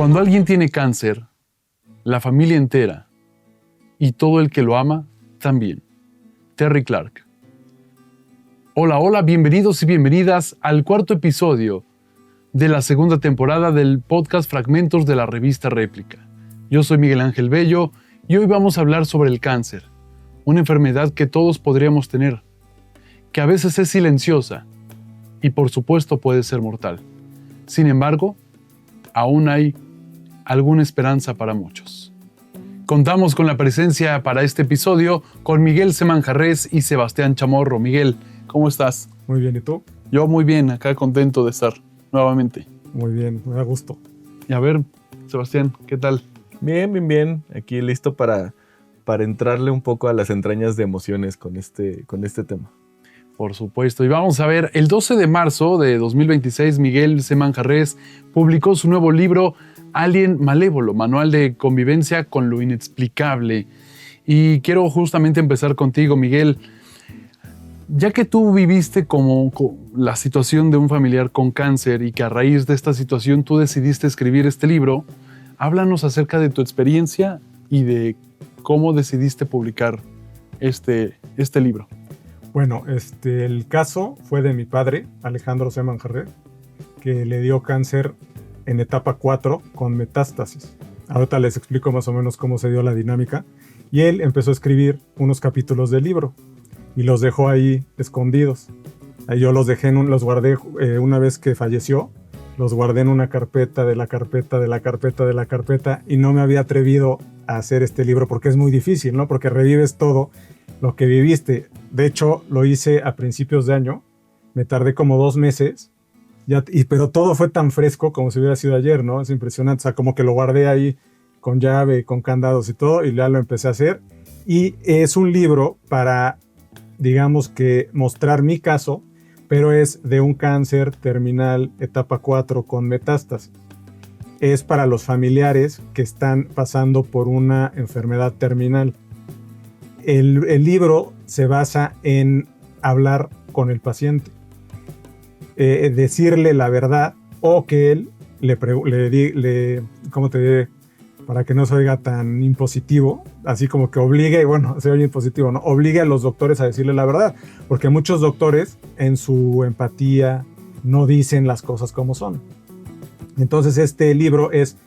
Cuando alguien tiene cáncer, la familia entera y todo el que lo ama también. Terry Clark. Hola, hola, bienvenidos y bienvenidas al cuarto episodio de la segunda temporada del podcast Fragmentos de la revista Réplica. Yo soy Miguel Ángel Bello y hoy vamos a hablar sobre el cáncer, una enfermedad que todos podríamos tener, que a veces es silenciosa y por supuesto puede ser mortal. Sin embargo, aún hay alguna esperanza para muchos. Contamos con la presencia para este episodio con Miguel Semanjarrés y Sebastián Chamorro. Miguel, ¿cómo estás? Muy bien, ¿y tú? Yo muy bien, acá contento de estar nuevamente. Muy bien, me da gusto. Y a ver, Sebastián, ¿qué tal? Bien. Aquí listo para entrarle un poco a las entrañas de emociones con este tema. Por supuesto. Y vamos a ver, el 12 de marzo de 2026, Miguel Semanjarrés publicó su nuevo libro Alien Malévolo, Manual de Convivencia con lo Inexplicable. Y quiero justamente empezar contigo, Miguel. Ya que tú viviste como la situación de un familiar con cáncer y que a raíz de esta situación tú decidiste escribir este libro, háblanos acerca de tu experiencia y de cómo decidiste publicar este libro. Bueno, el caso fue de mi padre, Alejandro Semanjarrés, que le dio cáncer en etapa 4 con metástasis. Ahorita les explico más o menos cómo se dio la dinámica. Y él empezó a escribir unos capítulos del libro y los dejó ahí escondidos. Ahí yo los dejé, los guardé una vez que falleció, los guardé en una carpeta de la carpeta y no me había atrevido a hacer este libro porque es muy difícil, ¿no? Porque revives todo lo que viviste. De hecho, lo hice a principios de año, me tardé como 2 meses, pero todo fue tan fresco como si hubiera sido ayer, ¿no? Es impresionante, o sea, como que lo guardé ahí con llave, con candados y todo, y ya lo empecé a hacer. Y es un libro para, digamos que, mostrar mi caso, pero es de un cáncer terminal etapa 4 con metástasis. Es para los familiares que están pasando por una enfermedad terminal. El libro se basa en hablar con el paciente, decirle la verdad o que él ¿cómo te diré? Para que no se oiga tan impositivo, así como que obligue, bueno, se oye impositivo, ¿no? Obligue a los doctores a decirle la verdad, porque muchos doctores en su empatía no dicen las cosas como son. Entonces este libro es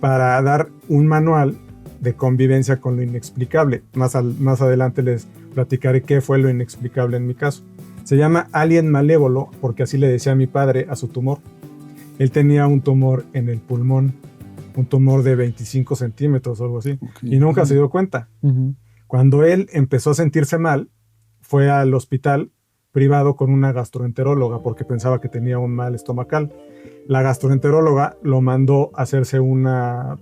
para dar un manual de convivencia con lo inexplicable. Más adelante les platicaré qué fue lo inexplicable en mi caso. Se llama Alien Malévolo porque así le decía mi padre a su tumor. Él tenía un tumor en el pulmón, un tumor de 25 centímetros o algo así, okay. Y nunca se dio cuenta. Uh-huh. Cuando él empezó a sentirse mal, fue al hospital privado con una gastroenteróloga porque pensaba que tenía un mal estomacal. La gastroenteróloga lo mandó a hacerse una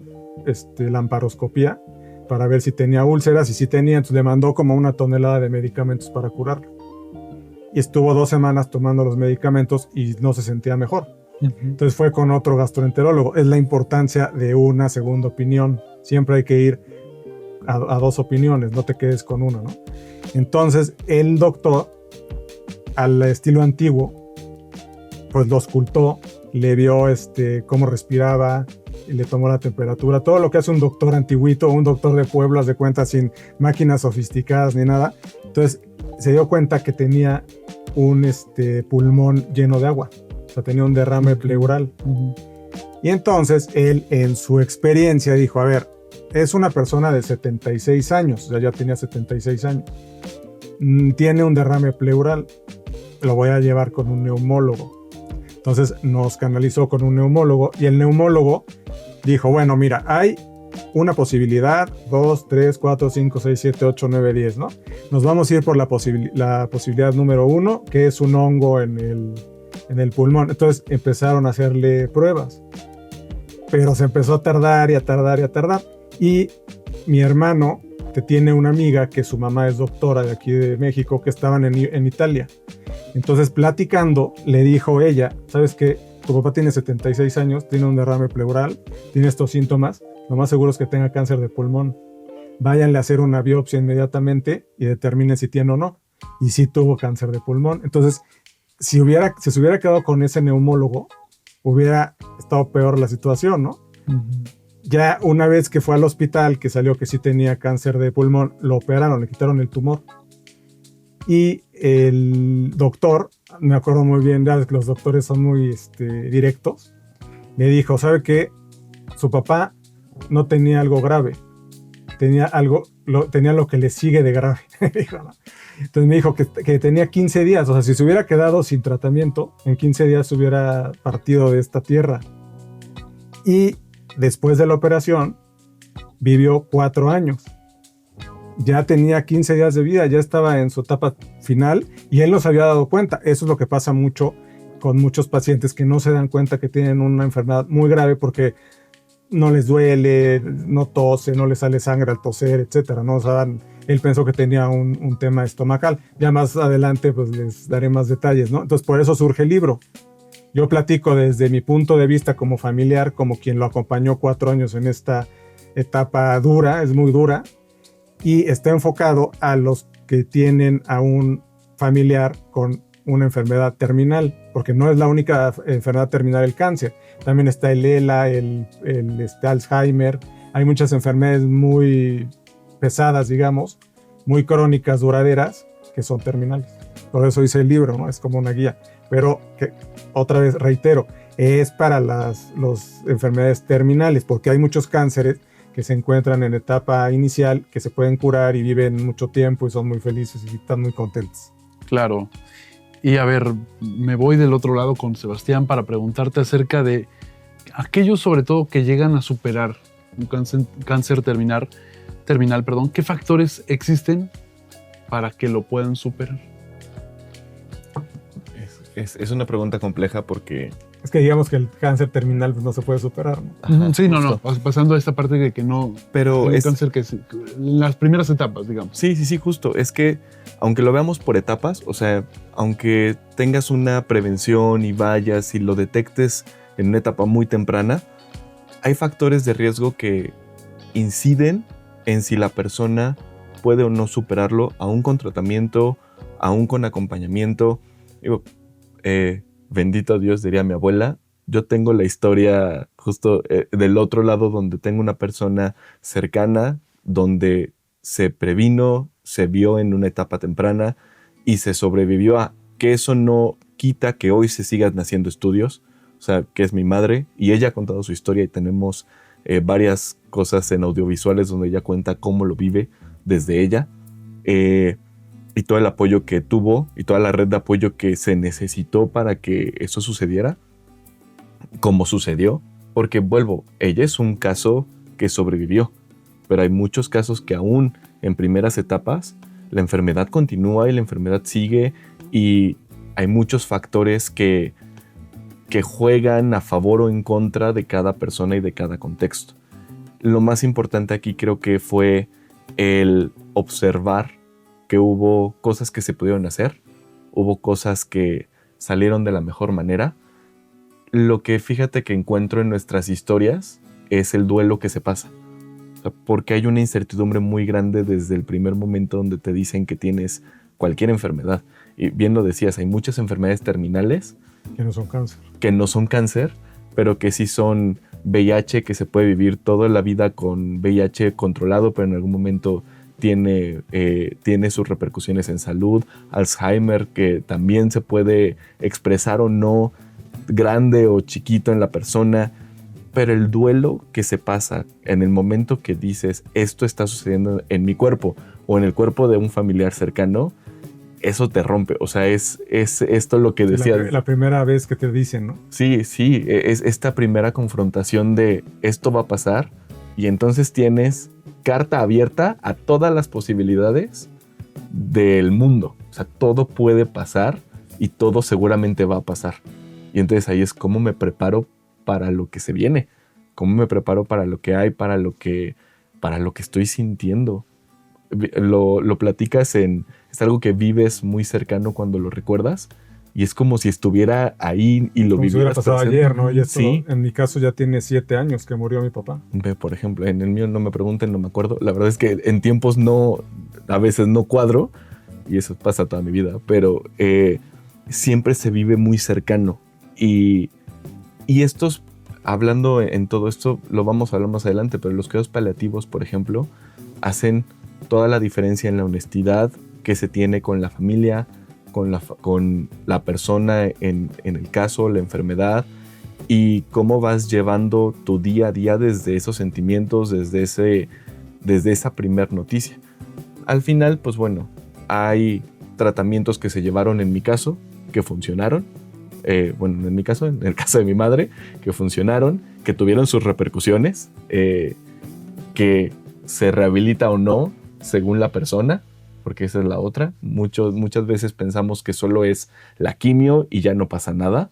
lamparoscopía para ver si tenía úlceras, y si tenía, entonces le mandó como 1 tonelada de medicamentos para curarlo. Y estuvo 2 semanas tomando los medicamentos y no se sentía mejor. Uh-huh. Entonces fue con otro gastroenterólogo. Es la importancia de una segunda opinión. Siempre hay que ir a 2 opiniones, no te quedes con una, ¿no? Entonces el doctor, al estilo antiguo, pues lo auscultó, le vio cómo respiraba, y le tomó la temperatura, todo lo que hace un doctor antiguito, un doctor de pueblo, haz de cuenta, sin máquinas sofisticadas ni nada. Entonces se dio cuenta que tenía un pulmón lleno de agua, o sea, tenía un derrame pleural. Uh-huh. Y entonces él, en su experiencia, dijo, a ver, es una persona de 76 años, o sea, ya tenía 76 años, tiene un derrame pleural, lo voy a llevar con un neumólogo. Entonces nos canalizó con un neumólogo y el neumólogo dijo, bueno, mira, hay una posibilidad, 2, 3, 4, 5, 6, 7, 8, 9, 10, ¿no? Nos vamos a ir por la posibilidad número 1, que es un hongo en el pulmón. Entonces empezaron a hacerle pruebas, pero se empezó a tardar. Y mi hermano, que tiene una amiga que su mamá es doctora de aquí de México, que estaban en Italia. Entonces, platicando, le dijo ella, ¿sabes qué? Tu papá tiene 76 años, tiene un derrame pleural, tiene estos síntomas, lo más seguro es que tenga cáncer de pulmón. Váyanle a hacer una biopsia inmediatamente y determinen si tiene o no. Y sí tuvo cáncer de pulmón. Entonces, si se hubiera quedado con ese neumólogo, hubiera estado peor la situación, ¿no? Ya una vez que fue al hospital, que salió que sí tenía cáncer de pulmón, lo operaron, le quitaron el tumor. Y el doctor, me acuerdo muy bien, ya que los doctores son muy directos, me dijo, ¿sabe qué? Su papá no tenía algo grave, tenía lo que le sigue de grave. Dijo, ¿no? Entonces me dijo que tenía 15 días, o sea, si se hubiera quedado sin tratamiento, en 15 días se hubiera partido de esta tierra. Y después de la operación, vivió 4 años. Ya tenía 15 días de vida, ya estaba en su etapa final y él no se había dado cuenta. Eso es lo que pasa mucho con muchos pacientes que no se dan cuenta que tienen una enfermedad muy grave porque no les duele, no tose, no les sale sangre al toser, etcétera, ¿no? O sea, él pensó que tenía un tema estomacal. Ya más adelante pues les daré más detalles, ¿no? Entonces por eso surge el libro. Yo platico desde mi punto de vista como familiar, como quien lo acompañó 4 años en esta etapa dura, es muy dura, y está enfocado a los que tienen a un familiar con una enfermedad terminal, porque no es la única enfermedad terminal el cáncer. También está el ELA, el Alzheimer. Hay muchas enfermedades muy pesadas, digamos, muy crónicas, duraderas, que son terminales. Por eso hice el libro, ¿no? Es como una guía. Pero, otra vez reitero, es para las enfermedades terminales, porque hay muchos cánceres que se encuentran en etapa inicial, que se pueden curar y viven mucho tiempo y son muy felices y están muy contentos. Claro. Y a ver, me voy del otro lado con Sebastián para preguntarte acerca de aquellos sobre todo que llegan a superar un cáncer terminal, ¿qué factores existen para que lo puedan superar? Es una pregunta compleja porque... Es que digamos que el cáncer terminal pues, no se puede superar, ¿no? Ajá, sí, no. Pasando a esta parte de que no... Pero es cáncer que en las primeras etapas, digamos. Sí, justo. Es que aunque lo veamos por etapas, o sea, aunque tengas una prevención y vayas y lo detectes en una etapa muy temprana, hay factores de riesgo que inciden en si la persona puede o no superarlo, aún con tratamiento, aún con acompañamiento. Digo, bendito Dios, diría mi abuela, yo tengo la historia justo del otro lado donde tengo una persona cercana, donde se previno, se vio en una etapa temprana y se sobrevivió a que eso no quita que hoy se sigan haciendo estudios, o sea, que es mi madre y ella ha contado su historia y tenemos varias cosas en audiovisuales donde ella cuenta cómo lo vive desde ella. Y todo el apoyo que tuvo y toda la red de apoyo que se necesitó para que eso sucediera, como sucedió, porque vuelvo, ella es un caso que sobrevivió, pero hay muchos casos que aún en primeras etapas la enfermedad continúa y la enfermedad sigue y hay muchos factores que juegan a favor o en contra de cada persona y de cada contexto. Lo más importante aquí creo que fue el observar que hubo cosas que se pudieron hacer, hubo cosas que salieron de la mejor manera. Lo que fíjate que encuentro en nuestras historias es el duelo que se pasa. O sea, porque hay una incertidumbre muy grande desde el primer momento donde te dicen que tienes cualquier enfermedad. Y bien lo decías, hay muchas enfermedades terminales que no son cáncer. Que no son cáncer, pero que sí son VIH, que se puede vivir toda la vida con VIH controlado, pero en algún momento tiene sus repercusiones en salud. Alzheimer, que también se puede expresar o no, grande o chiquito en la persona, pero el duelo que se pasa en el momento que dices esto está sucediendo en mi cuerpo o en el cuerpo de un familiar cercano, eso te rompe. O sea, es esto lo que decía. La primera vez que te dicen, ¿no? Sí, es esta primera confrontación de esto va a pasar y entonces tienes carta abierta a todas las posibilidades del mundo. O sea, todo puede pasar y todo seguramente va a pasar. Y entonces ahí es cómo me preparo para lo que se viene, cómo me preparo para lo que hay, para lo que estoy sintiendo. Lo platicas es algo que vives muy cercano cuando lo recuerdas y es como si estuviera ahí y lo vivieras. Como si hubiera pasado ayer, ¿no? Y esto, sí. En mi caso ya tiene 7 años que murió mi papá. Por ejemplo, en el mío no me pregunten, no me acuerdo. La verdad es que en tiempos a veces no cuadro y eso pasa toda mi vida, pero siempre se vive muy cercano y estos hablando en todo esto, lo vamos a hablar más adelante, pero los cuidados paliativos, por ejemplo, hacen toda la diferencia en la honestidad que se tiene con la familia, con la persona en el caso, la enfermedad, y cómo vas llevando tu día a día desde esos sentimientos, desde esa primer noticia. Al final, pues bueno, hay tratamientos que se llevaron en mi caso, que funcionaron. Bueno, en mi caso, en el caso de mi madre, que funcionaron, que tuvieron sus repercusiones, que se rehabilita o no según la persona, porque esa es la otra. Muchas veces pensamos que solo es la quimio y ya no pasa nada.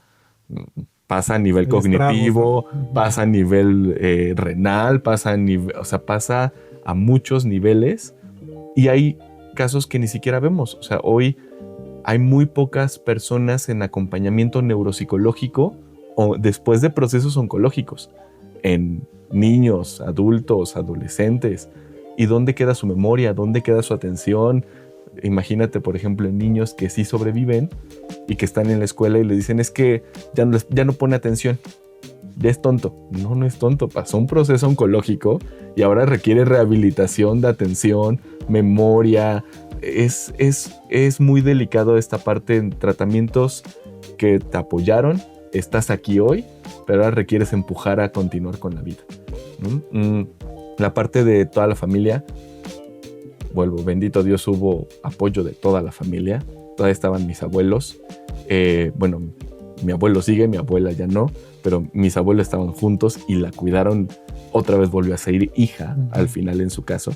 Pasa a nivel cognitivo, pasa a nivel renal, pasa a muchos niveles, y hay casos que ni siquiera vemos. O sea, hoy hay muy pocas personas en acompañamiento neuropsicológico o después de procesos oncológicos en niños, adultos, adolescentes. ¿Y dónde queda su memoria? ¿Dónde queda su atención? Imagínate, por ejemplo, en niños que sí sobreviven y que están en la escuela y le dicen es que ya no pone atención, ya es tonto. No es tonto, pasó un proceso oncológico y ahora requiere rehabilitación de atención, memoria. Es muy delicado esta parte en tratamientos que te apoyaron, estás aquí hoy, pero ahora requieres empujar a continuar con la vida, ¿no? La parte de toda la familia, vuelvo, bendito Dios, hubo apoyo de toda la familia. Todavía estaban mis abuelos. Bueno, mi abuelo sigue, mi abuela ya no, pero mis abuelos estaban juntos y la cuidaron. Otra vez volvió a ser hija al final en su caso.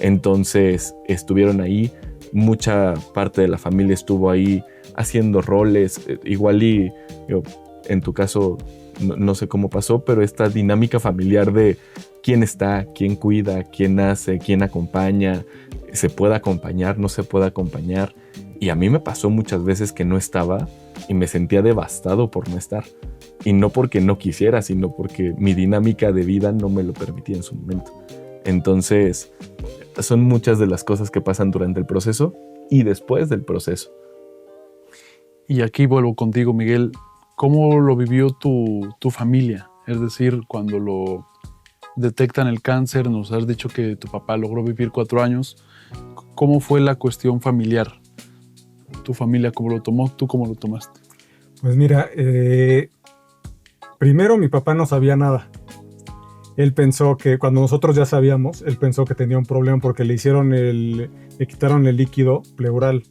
Entonces estuvieron ahí. Mucha parte de la familia estuvo ahí haciendo roles. Igual y yo, en tu caso, no sé cómo pasó, pero esta dinámica familiar de quién está, quién cuida, quién hace, quién acompaña, se puede acompañar, no se puede acompañar. Y a mí me pasó muchas veces que no estaba y me sentía devastado por no estar. Y no porque no quisiera, sino porque mi dinámica de vida no me lo permitía en su momento. Entonces, son muchas de las cosas que pasan durante el proceso y después del proceso. Y aquí vuelvo contigo, Miguel. ¿Cómo lo vivió tu familia? Es decir, cuando lo detectan el cáncer, nos has dicho que tu papá logró vivir 4 años. ¿Cómo fue la cuestión familiar? ¿Tu familia cómo lo tomó? ¿Tú cómo lo tomaste? Pues mira, primero mi papá no sabía nada. Él pensó que, cuando nosotros ya sabíamos, él pensó que tenía un problema porque le quitaron el líquido pleural,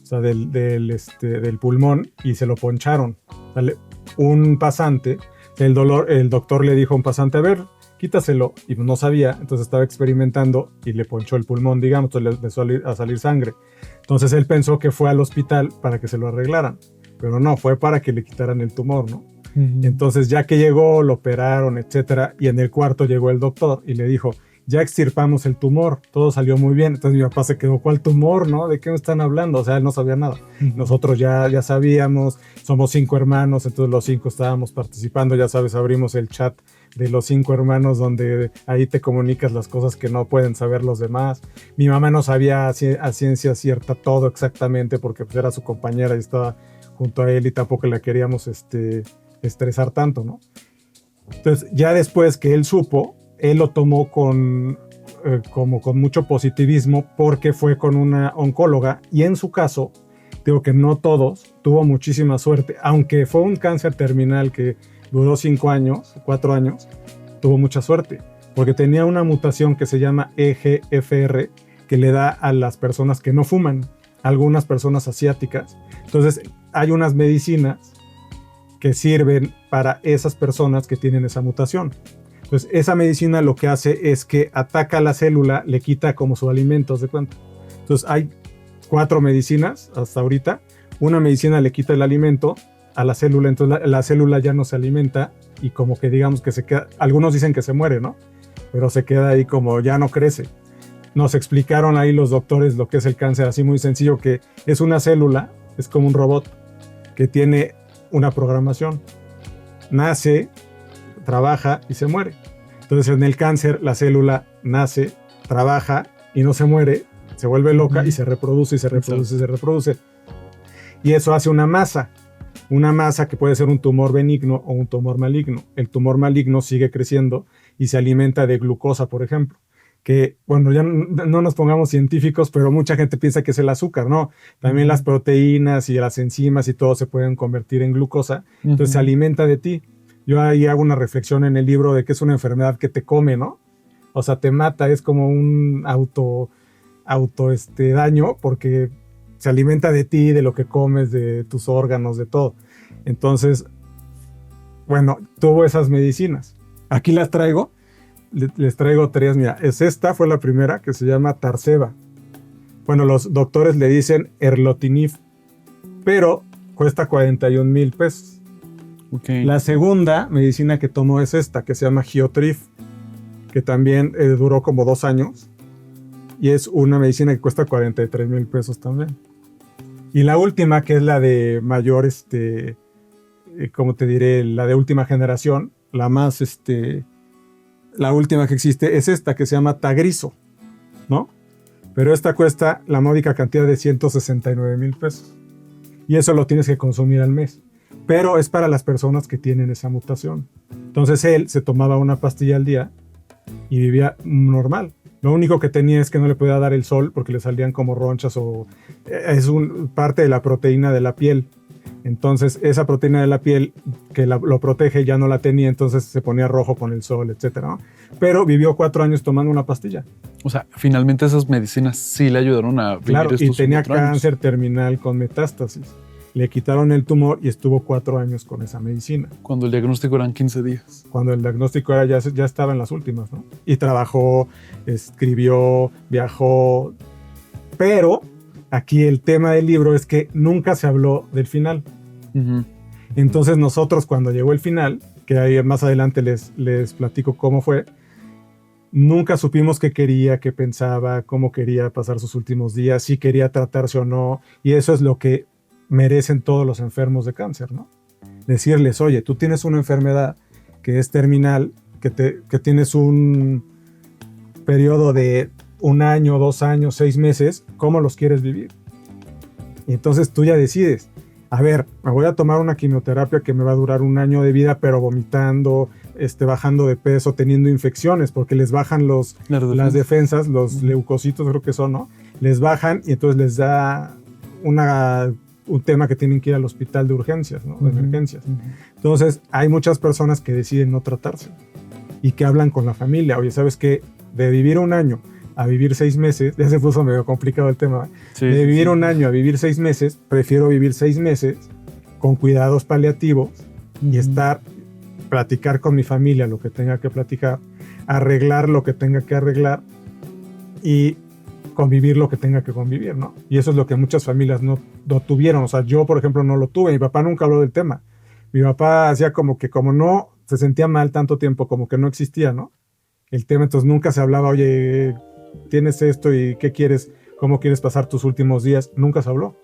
o sea, del pulmón, y se lo poncharon. O sea, un pasante, el doctor le dijo a un pasante, a ver, quítaselo, y no sabía, entonces estaba experimentando y le ponchó el pulmón, digamos, entonces le empezó a salir sangre. Entonces él pensó que fue al hospital para que se lo arreglaran, pero no, fue para que le quitaran el tumor, ¿no? Entonces ya que llegó, lo operaron, etcétera, y en el cuarto llegó el doctor y le dijo, ya extirpamos el tumor, todo salió muy bien. Entonces mi papá se quedó, ¿cuál tumor, no? ¿De qué me están hablando? O sea, él no sabía nada. Nosotros ya sabíamos, somos 5 hermanos, entonces los 5 estábamos participando, ya sabes, abrimos el chat de los 5 hermanos donde ahí te comunicas las cosas que no pueden saber los demás. Mi mamá no sabía a ciencia cierta todo exactamente porque pues, era su compañera y estaba junto a él y tampoco la queríamos estresar tanto, ¿no? Entonces ya después que él supo, él lo tomó con mucho positivismo porque fue con una oncóloga y en su caso, digo que no todos, tuvo muchísima suerte, aunque fue un cáncer terminal que duró 4 años, tuvo mucha suerte porque tenía una mutación que se llama EGFR que le da a las personas que no fuman, algunas personas asiáticas. Entonces hay unas medicinas que sirven para esas personas que tienen esa mutación. Entonces, esa medicina lo que hace es que ataca a la célula, le quita como su alimento, ¿haz de cuenta? Entonces, hay 4 medicinas hasta ahorita. Una medicina le quita el alimento a la célula, entonces la célula ya no se alimenta y como que digamos que se queda, algunos dicen que se muere, ¿no? Pero se queda ahí como ya no crece. Nos explicaron ahí los doctores lo que es el cáncer, así muy sencillo, que es una célula, es como un robot que tiene una programación. Nace, trabaja y se muere. Entonces en el cáncer la célula nace, trabaja y no se muere, se vuelve loca y se reproduce y se reproduce y se reproduce. Y eso hace una masa. una masa que puede ser un tumor benigno o un tumor maligno. El tumor maligno sigue creciendo y se alimenta de glucosa, por ejemplo. Que, bueno, ya no nos pongamos científicos, pero mucha gente piensa que es el azúcar, ¿no? También las proteínas y las enzimas y todo se pueden convertir en glucosa, entonces se alimenta de ti. Yo ahí hago una reflexión en el libro de que es una enfermedad que te come, ¿no? O sea, te mata, es como un daño, porque se alimenta de ti, de lo que comes, de tus órganos, de todo. Entonces, bueno, tuvo esas medicinas. Aquí las traigo. Les traigo 3, mira, esta fue la primera, que se llama Tarceva. Bueno, los doctores le dicen Erlotinib, pero cuesta 41,000 pesos. Okay. La segunda medicina que tomó es esta, que se llama Giotrif, que también duró como 2 años, y es una medicina que cuesta 43,000 pesos también. Y la última, que es la de mayor, ¿cómo te diré? La de última generación, la más, la última que existe es esta, que se llama Tagrisso, ¿no? Pero esta cuesta la módica cantidad de 169,000 pesos. Y eso lo tienes que consumir al mes. Pero es para las personas que tienen esa mutación. Entonces él se tomaba una pastilla al día y vivía normal. Lo único que tenía es que no le podía dar el sol porque le salían como ronchas o es parte de la proteína de la piel. Entonces esa proteína de la piel que lo protege ya no la tenía, entonces se ponía rojo con el sol, etcétera, ¿no? Pero vivió 4 años tomando una pastilla. O sea, finalmente esas medicinas sí le ayudaron a vivir claro, estos y tenía 4 años. Cáncer terminal con metástasis. Le quitaron el tumor y estuvo 4 años con esa medicina. Cuando el diagnóstico eran 15 días. Cuando el diagnóstico ya estaba en las últimas, ¿no? Y trabajó, escribió, viajó. Pero aquí el tema del libro es que nunca se habló del final. Entonces nosotros, cuando llegó el final, que ahí más adelante les platico cómo fue, nunca supimos qué quería, qué pensaba, cómo quería pasar sus últimos días, si quería tratarse o no. Y eso es lo que merecen todos los enfermos de cáncer, ¿no? Decirles, oye, tú tienes una enfermedad que es terminal, que tienes un periodo de 1 año, 2 años, 6 meses, ¿cómo los quieres vivir? Y entonces tú ya decides, a ver, me voy a tomar una quimioterapia que me va a durar 1 año de vida, pero vomitando, bajando de peso, teniendo infecciones, porque les bajan las defensas, los leucocitos creo que son, ¿no? Les bajan y entonces les da un tema que tienen que ir al hospital de urgencias, ¿no? De emergencias. Entonces, hay muchas personas que deciden no tratarse y que hablan con la familia. Oye, ¿sabes qué? De vivir 1 año a vivir 6 meses, ya se puso medio complicado el tema. Sí, de vivir 1 año a vivir 6 meses, prefiero vivir 6 meses con cuidados paliativos y platicar con mi familia lo que tenga que platicar, arreglar lo que tenga que arreglar y convivir lo que tenga que convivir, ¿no? Y eso es lo que muchas familias no tuvieron. O sea, yo, por ejemplo, no lo tuve. Mi papá nunca habló del tema. Mi papá hacía como no se sentía mal tanto tiempo, como que no existía, ¿no? El tema, entonces nunca se hablaba, oye, tienes esto y ¿qué quieres? ¿Cómo quieres pasar tus últimos días? Nunca se habló.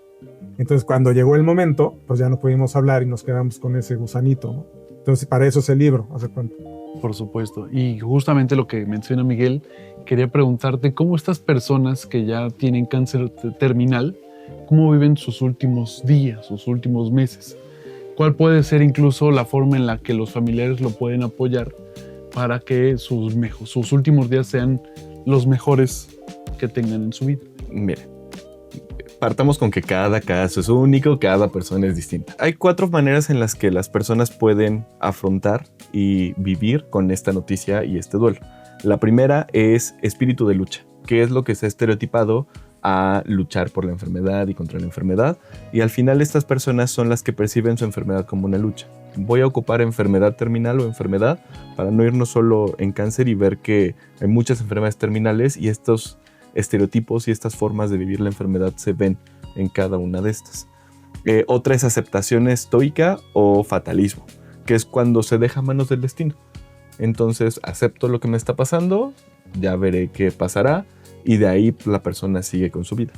Entonces, cuando llegó el momento, pues ya no pudimos hablar y nos quedamos con ese gusanito, ¿no? Entonces, para eso es el libro, ¿hace cuánto? Por supuesto. Y justamente lo que menciona Miguel, quería preguntarte cómo estas personas que ya tienen cáncer terminal, cómo viven sus últimos días, sus últimos meses. ¿Cuál puede ser incluso la forma en la que los familiares lo pueden apoyar para que sus últimos días sean los mejores que tengan en su vida? Mire, partamos con que cada caso es único, cada persona es distinta. Hay 4 maneras en las que las personas pueden afrontar y vivir con esta noticia y este duelo. La primera es espíritu de lucha, que es lo que se ha estereotipado a luchar por la enfermedad y contra la enfermedad, y al final estas personas son las que perciben su enfermedad como una lucha. Voy a ocupar enfermedad terminal o enfermedad para no irnos solo en cáncer y ver que hay muchas enfermedades terminales y estos estereotipos y estas formas de vivir la enfermedad se ven en cada una de estas. Otra es aceptación estoica o fatalismo, que es cuando se deja a manos del destino. Entonces acepto lo que me está pasando, ya veré qué pasará, y de ahí la persona sigue con su vida.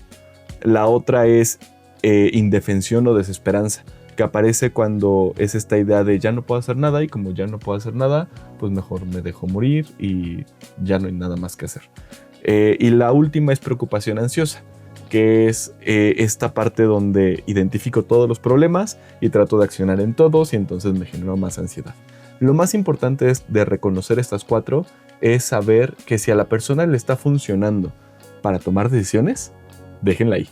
La otra es indefensión o desesperanza, que aparece cuando es esta idea de ya no puedo hacer nada, y como ya no puedo hacer nada, pues mejor me dejo morir y ya no hay nada más que hacer. Y la última es preocupación ansiosa, que es esta parte donde identifico todos los problemas y trato de accionar en todos y entonces me genero más ansiedad. Lo más importante de reconocer estas 4 es saber que si a la persona le está funcionando para tomar decisiones, déjenla ahí.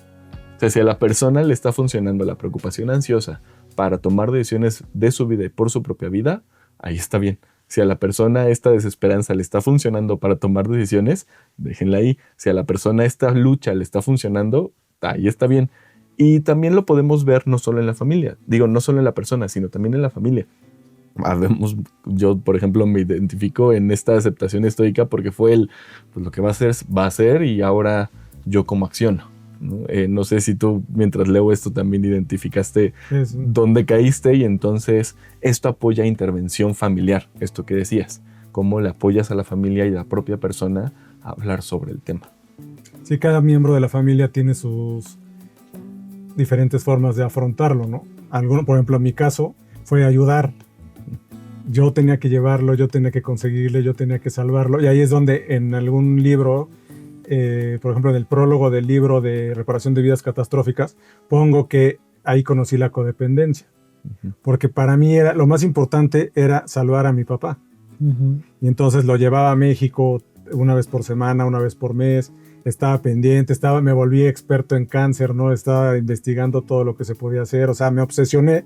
O sea, si a la persona le está funcionando la preocupación ansiosa para tomar decisiones de su vida y por su propia vida, ahí está bien. Si a la persona esta desesperanza le está funcionando para tomar decisiones, déjenla ahí. Si a la persona esta lucha le está funcionando, ahí está bien. Y también lo podemos ver no solo en la familia. Digo, no solo en la persona, sino también en la familia. Yo, por ejemplo, me identifico en esta aceptación estoica porque fue pues lo que va a ser y ahora yo como acciono. No sé si tú, mientras leo esto, también identificaste dónde caíste y entonces esto apoya intervención familiar, esto que decías, cómo le apoyas a la familia y a la propia persona a hablar sobre el tema. Sí, cada miembro de la familia tiene sus diferentes formas de afrontarlo, ¿no? Por ejemplo, en mi caso fue ayudar. Yo tenía que llevarlo, yo tenía que conseguirle, yo tenía que salvarlo. Y ahí es donde en algún libro, por ejemplo, en el prólogo del libro de Reparación de Vidas Catastróficas, pongo que ahí conocí la codependencia. Porque para mí lo más importante era salvar a mi papá. Y entonces lo llevaba a México una vez por semana, una vez por mes. Estaba pendiente, me volví experto en cáncer, ¿no? Estaba investigando todo lo que se podía hacer. O sea, me obsesioné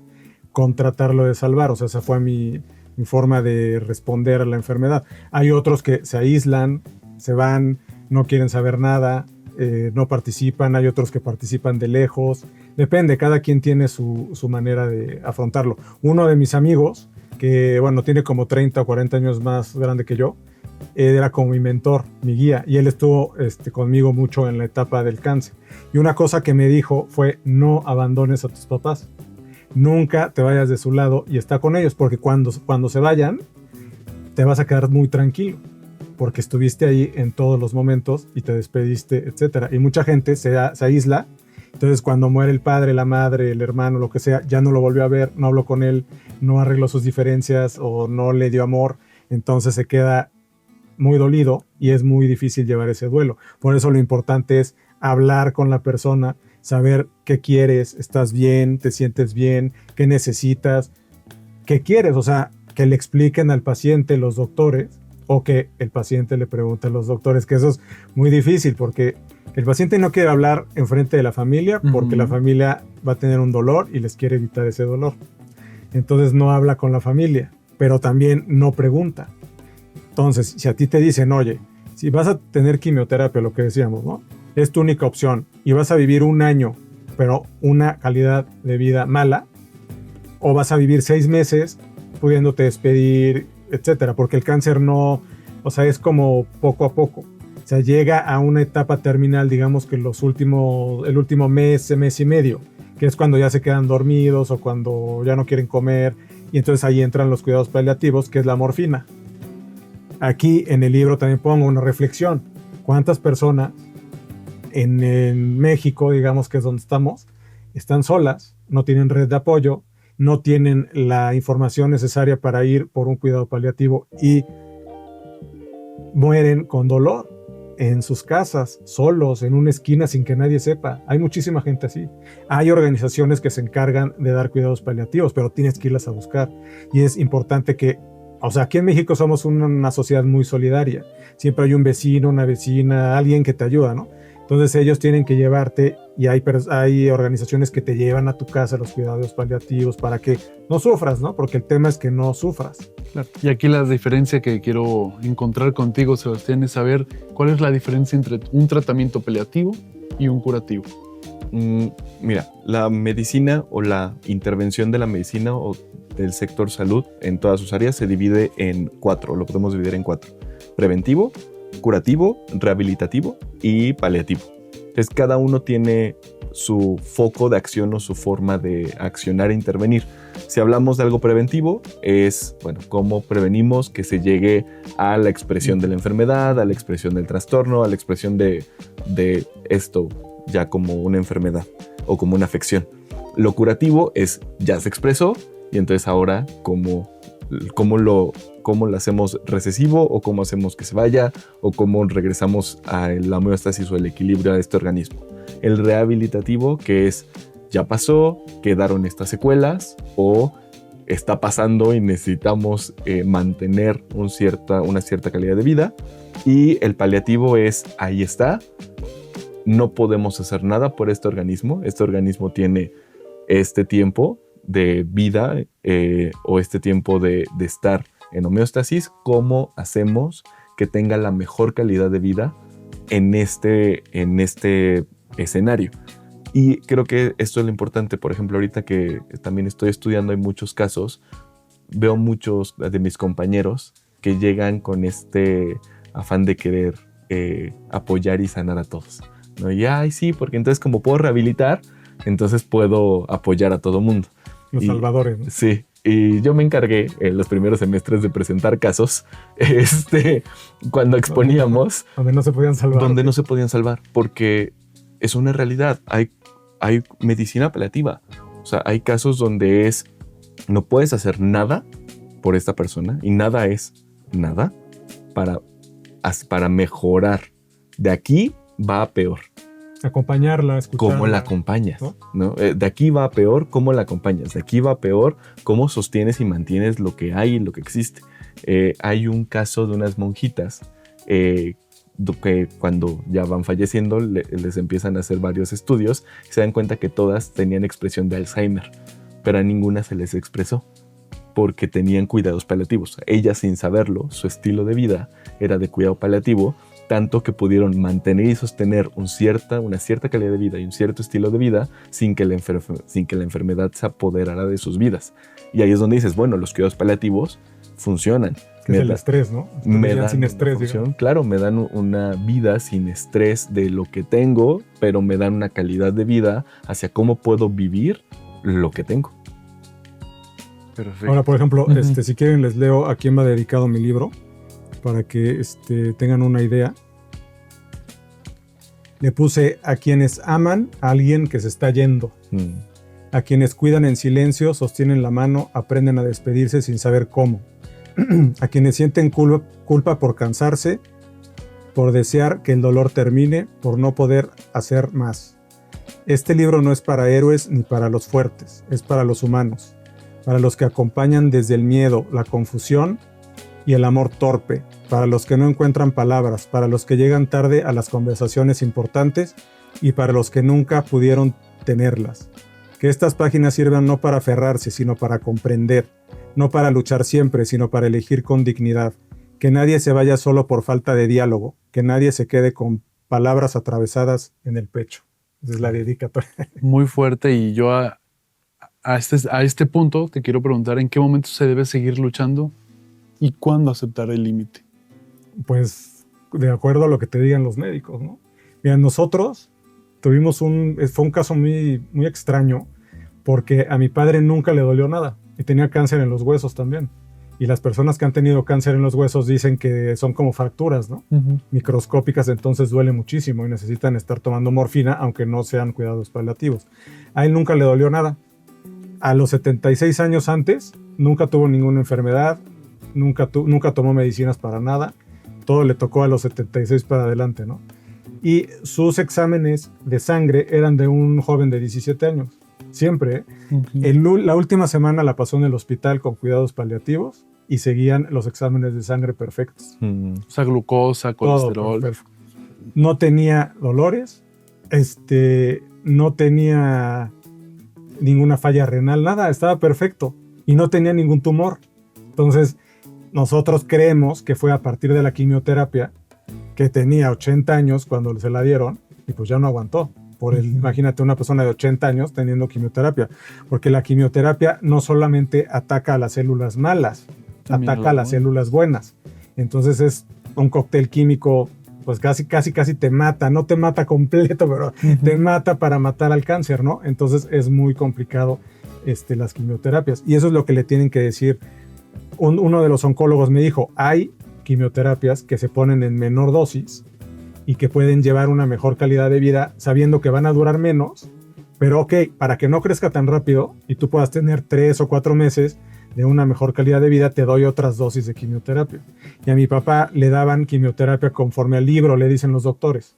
con tratarlo de salvar. O sea, esa fue mi forma de responder a la enfermedad. Hay otros que se aíslan, se van, no quieren saber nada, no participan. Hay otros que participan de lejos. Depende, cada quien tiene su manera de afrontarlo. Uno de mis amigos, que bueno, tiene como 30 o 40 años más grande que yo, era como mi mentor, mi guía, y él estuvo conmigo mucho en la etapa del cáncer. Y una cosa que me dijo fue: no abandones a tus papás. Nunca te vayas de su lado y está con ellos, porque cuando se vayan, te vas a quedar muy tranquilo, porque estuviste ahí en todos los momentos y te despediste, etc. Y mucha gente se aísla, entonces cuando muere el padre, la madre, el hermano, lo que sea, ya no lo volvió a ver, no habló con él, no arregló sus diferencias o no le dio amor, entonces se queda muy dolido y es muy difícil llevar ese duelo. Por eso lo importante es hablar con la persona, saber qué quieres, estás bien, te sientes bien, qué necesitas, qué quieres. O sea, que le expliquen al paciente los doctores o que el paciente le pregunte a los doctores, que eso es muy difícil porque el paciente no quiere hablar enfrente de la familia porque la familia va a tener un dolor y les quiere evitar ese dolor. Entonces no habla con la familia, pero también no pregunta. Entonces, si a ti te dicen, oye, si vas a tener quimioterapia, lo que decíamos, ¿no? Es tu única opción y vas a vivir 1 año, pero una calidad de vida mala, o vas a vivir 6 meses pudiéndote despedir, etcétera, porque el cáncer no, o sea, es como poco a poco. O sea, llega a una etapa terminal, digamos que el último mes y medio, que es cuando ya se quedan dormidos o cuando ya no quieren comer, y entonces ahí entran los cuidados paliativos, que es la morfina. Aquí en el libro también pongo una reflexión. ¿Cuántas personas en México, digamos que es donde están solas, no tienen red de apoyo, no tienen la información necesaria para ir por un cuidado paliativo y mueren con dolor en sus casas, solos, en una esquina sin que nadie sepa? Hay muchísima gente así. Hay organizaciones que se encargan de dar cuidados paliativos, pero tienes que irlas a buscar. Y es importante que, o sea, aquí en México somos una sociedad muy solidaria. Siempre hay un vecino, una vecina, alguien que te ayuda, ¿no? Entonces ellos tienen que llevarte, y hay organizaciones que te llevan a tu casa los cuidados paliativos para que no sufras, ¿no? Porque el tema es que no sufras. Claro. Y aquí la diferencia que quiero encontrar contigo, Sebastián, es saber cuál es la diferencia entre un tratamiento paliativo y un curativo. Mira, la medicina o la intervención de la medicina o del sector salud en todas sus áreas se divide en 4, lo podemos dividir en 4. Preventivo, curativo, rehabilitativo y paliativo. Entonces cada uno tiene su foco de acción o su forma de accionar e intervenir. Si hablamos de algo preventivo, es, bueno, cómo prevenimos que se llegue a la expresión de la enfermedad, a la expresión del trastorno, a la expresión de esto ya como una enfermedad o como una afección. Lo curativo es, ya se expresó y entonces ahora cómo cómo lo hacemos recesivo o cómo hacemos que se vaya o cómo regresamos a la homeostasis o el equilibrio a este organismo. El rehabilitativo, que es ya pasó, quedaron estas secuelas o está pasando y necesitamos mantener una cierta calidad de vida. Y el paliativo es ahí está, no podemos hacer nada por este organismo tiene este tiempo de vida o este tiempo de estar en homeostasis, ¿cómo hacemos que tenga la mejor calidad de vida en este escenario? Y creo que esto es lo importante. Por ejemplo, ahorita que también estoy estudiando, hay muchos casos, veo muchos de mis compañeros que llegan con este afán de querer apoyar y sanar a todos, ¿no? Y ay, sí, porque entonces como puedo rehabilitar, entonces puedo apoyar a todo mundo. Los salvadores, ¿no? Sí, y yo me encargué en los primeros semestres de presentar casos cuando exponíamos. Donde no se podían salvar. Donde no se podían salvar, porque es una realidad. Hay medicina paliativa. O sea, hay casos donde no puedes hacer nada por esta persona y nada es nada para mejorar. De aquí va a peor. Acompañarla, escucharla. ¿Cómo la acompañas? ¿No? De aquí va a peor, ¿cómo la acompañas? De aquí va a peor, ¿cómo sostienes y mantienes lo que hay y lo que existe? Hay un caso de unas monjitas que cuando ya van falleciendo les empiezan a hacer varios estudios y se dan cuenta que todas tenían expresión de Alzheimer, pero a ninguna se les expresó porque tenían cuidados paliativos. Ellas, sin saberlo, su estilo de vida era de cuidado paliativo, tanto que pudieron mantener y sostener una cierta calidad de vida y un cierto estilo de vida sin que la enfermedad se apoderara de sus vidas. Y ahí es donde dices, bueno, los cuidados paliativos funcionan. Que es el estrés, ¿no? Me dan sin estrés, claro, me dan una vida sin estrés de lo que tengo, pero me dan una calidad de vida hacia cómo puedo vivir lo que tengo. Perfecto. Ahora, por ejemplo, si quieren les leo a quién va dedicado mi libro para que tengan una idea. Le puse a quienes aman a alguien que se está yendo. A quienes cuidan en silencio, sostienen la mano, aprenden a despedirse sin saber cómo. A quienes sienten culpa por cansarse, por desear que el dolor termine, por no poder hacer más. Este libro no es para héroes ni para los fuertes, es para los humanos, para los que acompañan desde el miedo, la confusión y el amor torpe, para los que no encuentran palabras, para los que llegan tarde a las conversaciones importantes y para los que nunca pudieron tenerlas. Que estas páginas sirvan no para aferrarse, sino para comprender, no para luchar siempre, sino para elegir con dignidad. Que nadie se vaya solo por falta de diálogo, que nadie se quede con palabras atravesadas en el pecho. Esa es la dedicatoria. Muy fuerte, y yo a este punto te quiero preguntar en qué momento se debe seguir luchando y cuándo aceptar el límite. Pues de acuerdo a lo que te digan los médicos, ¿no? Mira, nosotros fue un caso muy, muy extraño porque a mi padre nunca le dolió nada y tenía cáncer en los huesos también. Y las personas que han tenido cáncer en los huesos dicen que son como fracturas, ¿no? Microscópicas, entonces duele muchísimo y necesitan estar tomando morfina, aunque no sean cuidados paliativos. A él nunca le dolió nada. A los 76 años antes, nunca tuvo ninguna enfermedad, nunca tomó medicinas para nada. Todo le tocó a los 76 para adelante, ¿no? Y sus exámenes de sangre eran de un joven de 17 años. Siempre, ¿eh? La última semana la pasó en el hospital con cuidados paliativos y seguían los exámenes de sangre perfectos. O sea, glucosa, colesterol. No tenía dolores, no tenía ninguna falla renal, nada, estaba perfecto y no tenía ningún tumor. Entonces, nosotros creemos que fue a partir de la quimioterapia, que tenía 80 años cuando se la dieron y pues ya no aguantó. Imagínate una persona de 80 años teniendo quimioterapia, porque la quimioterapia no solamente ataca a las células malas, también ataca a las células buenas. Entonces es un cóctel químico, pues casi te mata, no te mata completo, pero te mata para matar al cáncer, ¿no? Entonces es muy complicado las quimioterapias. Y eso es lo que le tienen que decir. Uno de los oncólogos me dijo, hay quimioterapias que se ponen en menor dosis y que pueden llevar una mejor calidad de vida sabiendo que van a durar menos, pero ok, para que no crezca tan rápido y tú puedas tener 3 o 4 meses, de una mejor calidad de vida, te doy otras dosis de quimioterapia. Y a mi papá le daban quimioterapia conforme al libro, le dicen los doctores.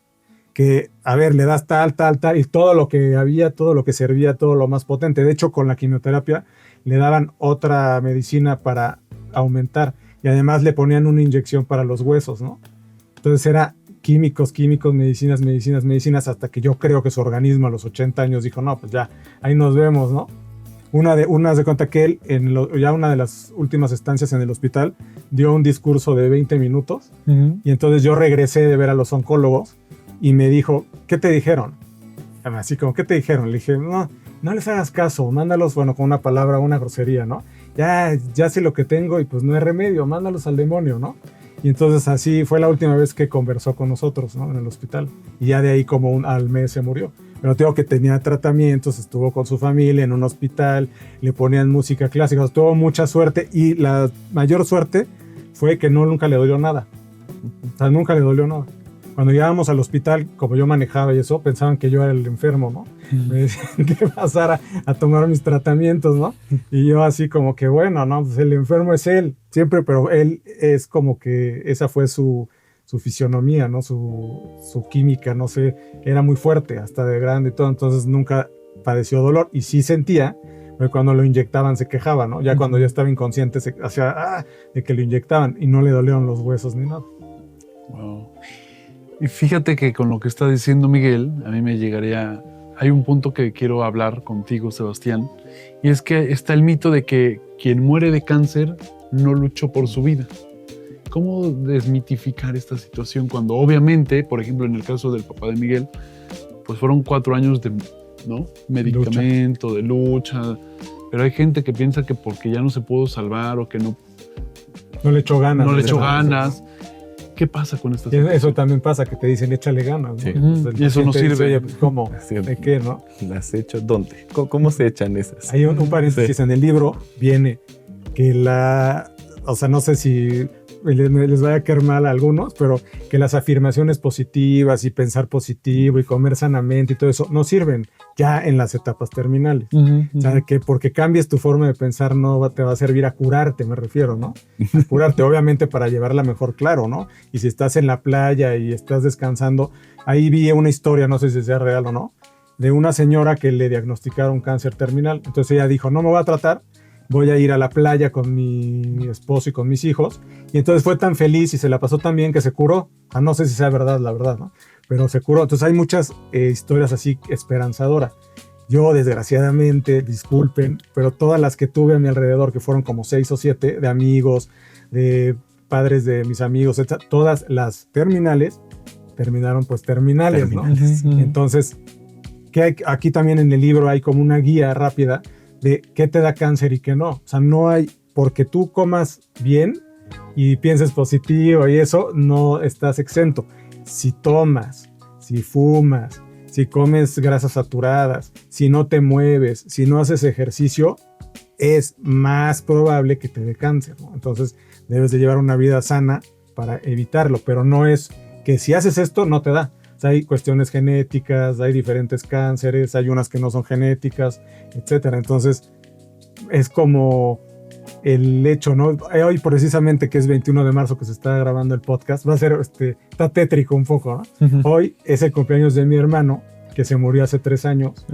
Que, a ver, le das tal, y todo lo que había, todo lo que servía, todo lo más potente. De hecho, con la quimioterapia le daban otra medicina para aumentar y además le ponían una inyección para los huesos, ¿no? Entonces era químicos, medicinas, hasta que yo creo que su organismo a los 80 años dijo, no, pues ya, ahí nos vemos, ¿no? Una de cuenta que él, ya una de las últimas estancias en el hospital, dio un discurso de 20 minutos y entonces yo regresé de ver a los oncólogos y me dijo, ¿qué te dijeron? Así como, ¿qué te dijeron? Le dije, no les hagas caso, mándalos, bueno, con una palabra, una grosería, ¿no? Ya sé lo que tengo y pues no hay remedio, mándalos al demonio, ¿no? Y entonces así fue la última vez que conversó con nosotros, ¿no? En el hospital. Y ya de ahí como al mes se murió. Pero tengo que tenía tratamientos, estuvo con su familia en un hospital, le ponían música clásica, tuvo mucha suerte y la mayor suerte fue que nunca le dolió nada. O sea, nunca le dolió nada. Cuando llegábamos al hospital, como yo manejaba y eso, pensaban que yo era el enfermo, ¿no? Me decían que pasara a tomar mis tratamientos, ¿no? Y yo así como que, bueno, no, pues el enfermo es él, siempre, pero él es como que esa fue su fisionomía, ¿no? Su química, no sé, era muy fuerte, hasta de grande y todo, entonces nunca padeció dolor y sí sentía, pero cuando lo inyectaban se quejaba, ¿no? Ya cuando ya estaba inconsciente se hacía de que lo inyectaban y no le dolieron los huesos ni nada. Wow. Y fíjate que con lo que está diciendo Miguel, a mí me llegaría... Hay un punto que quiero hablar contigo, Sebastián, y es que está el mito de que quien muere de cáncer no luchó por su vida. ¿Cómo desmitificar esta situación cuando obviamente, por ejemplo, en el caso del papá de Miguel, pues fueron 4 años de, ¿no? medicamento, de lucha, pero hay gente que piensa que porque ya no se pudo salvar o que no le echó ganas. No le echó ganas. ¿Qué pasa con estas cosas? Eso también pasa, que te dicen échale ganas, ¿no? Sí. Entonces, Y eso no sirve. Dice, oye, pues, ¿cómo? ¿De qué, no? ¿Las hecho dónde? ¿Cómo se echan esas? Hay un paréntesis en el libro, viene que o sea, no sé si les vaya a caer mal a algunos, pero que las afirmaciones positivas y pensar positivo y comer sanamente y todo eso no sirven ya en las etapas terminales. O sea, que porque cambies tu forma de pensar no te va a servir a curarte, me refiero, ¿no? A curarte, obviamente, para llevarla mejor, claro, ¿no? Y si estás en la playa y estás descansando, ahí vi una historia, no sé si sea real o no, de una señora que le diagnosticaron cáncer terminal. Entonces ella dijo, no me voy a tratar, voy a ir a la playa con mi esposo y con mis hijos. Y entonces fue tan feliz y se la pasó tan bien que se curó. No sé si sea verdad, la verdad, ¿no? Pero se curó. Entonces hay muchas historias así esperanzadoras. Yo, desgraciadamente, disculpen, pero todas las que tuve a mi alrededor, que fueron como 6 o 7, de amigos, de padres de mis amigos, etc., todas las terminales, terminaron pues terminales, ¿no? Entonces, aquí también en el libro hay como una guía rápida de qué te da cáncer y qué no. O sea, no hay, porque tú comas bien y pienses positivo y eso, no estás exento. Si tomas, si fumas, si comes grasas saturadas, si no te mueves, si no haces ejercicio, es más probable que te dé cáncer, ¿no? Entonces, debes de llevar una vida sana para evitarlo, pero no es que si haces esto, no te da. O sea, hay cuestiones genéticas, hay diferentes cánceres, hay unas que no son genéticas, etcétera. Entonces, es como el hecho, ¿no? Hoy precisamente, que es 21 de marzo que se está grabando el podcast, va a ser, está tétrico un poco, ¿no? Hoy es el cumpleaños de mi hermano, que se murió hace 3 años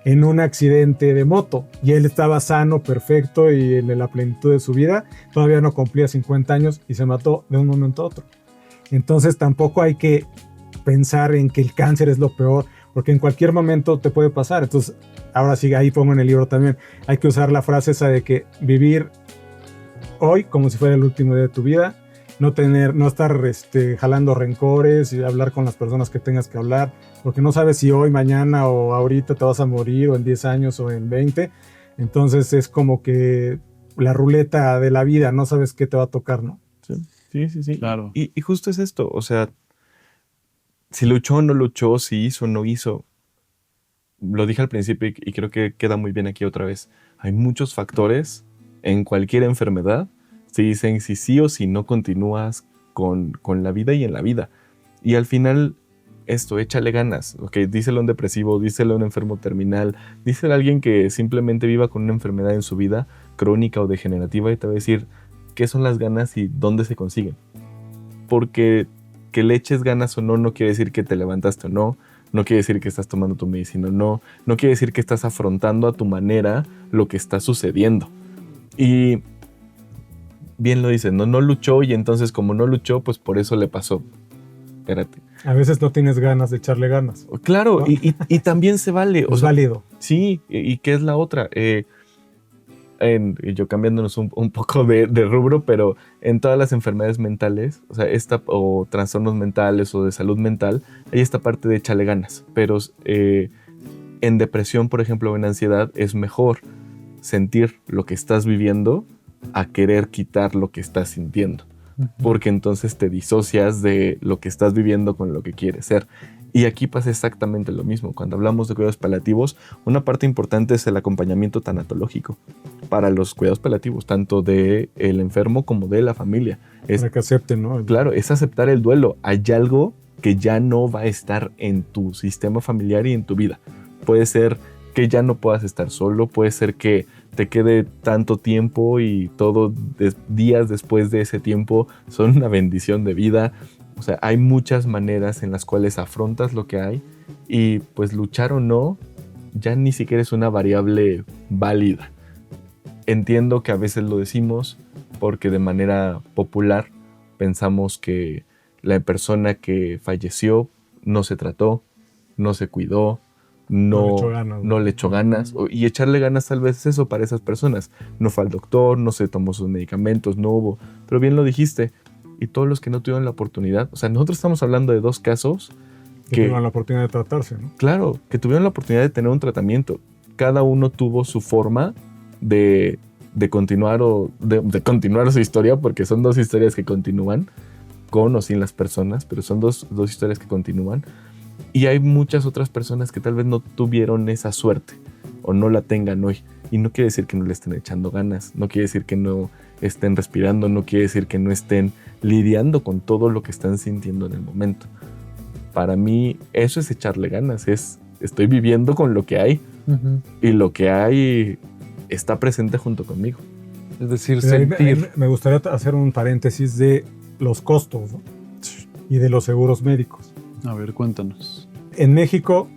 en un accidente de moto. Y él estaba sano, perfecto, y en la plenitud de su vida, todavía no cumplía 50 años y se mató de un momento a otro. Entonces tampoco hay que pensar en que el cáncer es lo peor, porque en cualquier momento te puede pasar. Entonces, ahora sí, ahí pongo en el libro también, hay que usar la frase esa de que vivir hoy como si fuera el último día de tu vida, no estar jalando rencores y hablar con las personas que tengas que hablar, porque no sabes si hoy, mañana o ahorita te vas a morir, o en 10 años o en 20. Entonces es como que la ruleta de la vida, no sabes qué te va a tocar, ¿no? Sí. Claro. Y justo es esto, o sea, si luchó o no luchó, si hizo o no hizo. Lo dije al principio y creo que queda muy bien aquí otra vez. Hay muchos factores en cualquier enfermedad. Se dicen si sí o si no continúas con la vida y en la vida. Y al final, esto, échale ganas. Ok, díselo a un depresivo, díselo a un enfermo terminal, díselo a alguien que simplemente viva con una enfermedad en su vida, crónica o degenerativa, y te va a decir qué son las ganas y dónde se consiguen. Porque que le eches ganas o no, no quiere decir que te levantaste o no, no quiere decir que estás tomando tu medicina o no, no quiere decir que estás afrontando a tu manera lo que está sucediendo. Y bien lo dices, no luchó, y entonces como no luchó, pues por eso le pasó. Espérate. A veces no tienes ganas de echarle ganas. Claro, ¿no? y también se vale. Es válido. Sí, ¿y qué es la otra? Yo cambiándonos un poco de rubro, pero en todas las enfermedades mentales, o sea, o trastornos mentales o de salud mental, hay esta parte de échale ganas. Pero en depresión, por ejemplo, o en ansiedad, es mejor sentir lo que estás viviendo a querer quitar lo que estás sintiendo. Porque entonces te disocias de lo que estás viviendo con lo que quieres ser. Y aquí pasa exactamente lo mismo. Cuando hablamos de cuidados paliativos, una parte importante es el acompañamiento tanatológico para los cuidados paliativos, tanto del enfermo como de la familia. Para que acepten, ¿no? Claro, es aceptar el duelo. Hay algo que ya no va a estar en tu sistema familiar y en tu vida. Puede ser que ya no puedas estar solo, puede ser que te quede tanto tiempo y todo días después de ese tiempo son una bendición de vida. O sea, hay muchas maneras en las cuales afrontas lo que hay, y pues luchar o no ya ni siquiera es una variable válida. Entiendo que a veces lo decimos porque de manera popular pensamos que la persona que falleció no se trató, no se cuidó, no le echó ganas, y echarle ganas tal vez es eso para esas personas. No fue al doctor, no se tomó sus medicamentos, no hubo, pero bien lo dijiste. Y todos los que no tuvieron la oportunidad, o sea, nosotros estamos hablando de dos casos que tuvieron la oportunidad de tratarse, ¿no? Claro, que tuvieron la oportunidad de tener un tratamiento. Cada uno tuvo su forma de continuar de continuar su historia, porque son dos historias que continúan, con o sin las personas, pero son dos historias que continúan. Y hay muchas otras personas que tal vez no tuvieron esa suerte o no la tengan hoy. Y no quiere decir que no le estén echando ganas, no quiere decir que no estén respirando, no quiere decir que no estén lidiando con todo lo que están sintiendo en el momento. Para mí eso es echarle ganas, estoy viviendo con lo que hay, y lo que hay está presente junto conmigo. Es decir, sentir. Me gustaría hacer un paréntesis de los costos, ¿no? Y de los seguros médicos. A ver, cuéntanos. En México,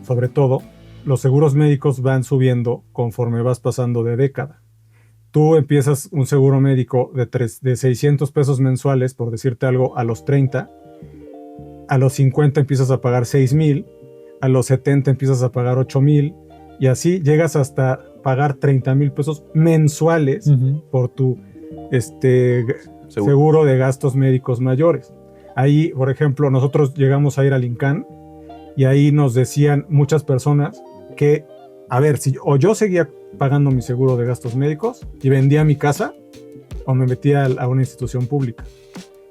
sobre todo, los seguros médicos van subiendo conforme vas pasando de década. Tú empiezas un seguro médico de 600 pesos mensuales, por decirte algo, a los 30. A los 50 empiezas a pagar 6,000. A los 70 empiezas a pagar 8,000. Y así llegas hasta pagar 30,000 pesos mensuales por tu seguro de gastos médicos mayores. Ahí, por ejemplo, nosotros llegamos a ir al INCAN y ahí nos decían muchas personas que, a ver, si yo seguía pagando mi seguro de gastos médicos y vendía mi casa, o me metía a una institución pública.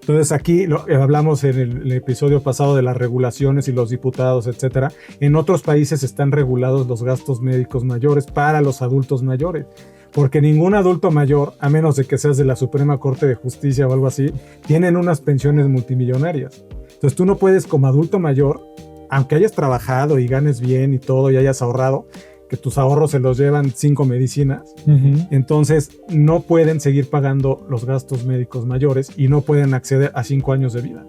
Entonces aquí hablamos en el episodio pasado de las regulaciones y los diputados, etcétera. En otros países están regulados los gastos médicos mayores para los adultos mayores, porque ningún adulto mayor, a menos de que seas de la Suprema Corte de Justicia o algo así, tienen unas pensiones multimillonarias. Entonces tú no puedes, como adulto mayor, aunque hayas trabajado y ganes bien y todo y hayas ahorrado, que tus ahorros se los llevan 5 medicinas, entonces no pueden seguir pagando los gastos médicos mayores y no pueden acceder a 5 años de vida.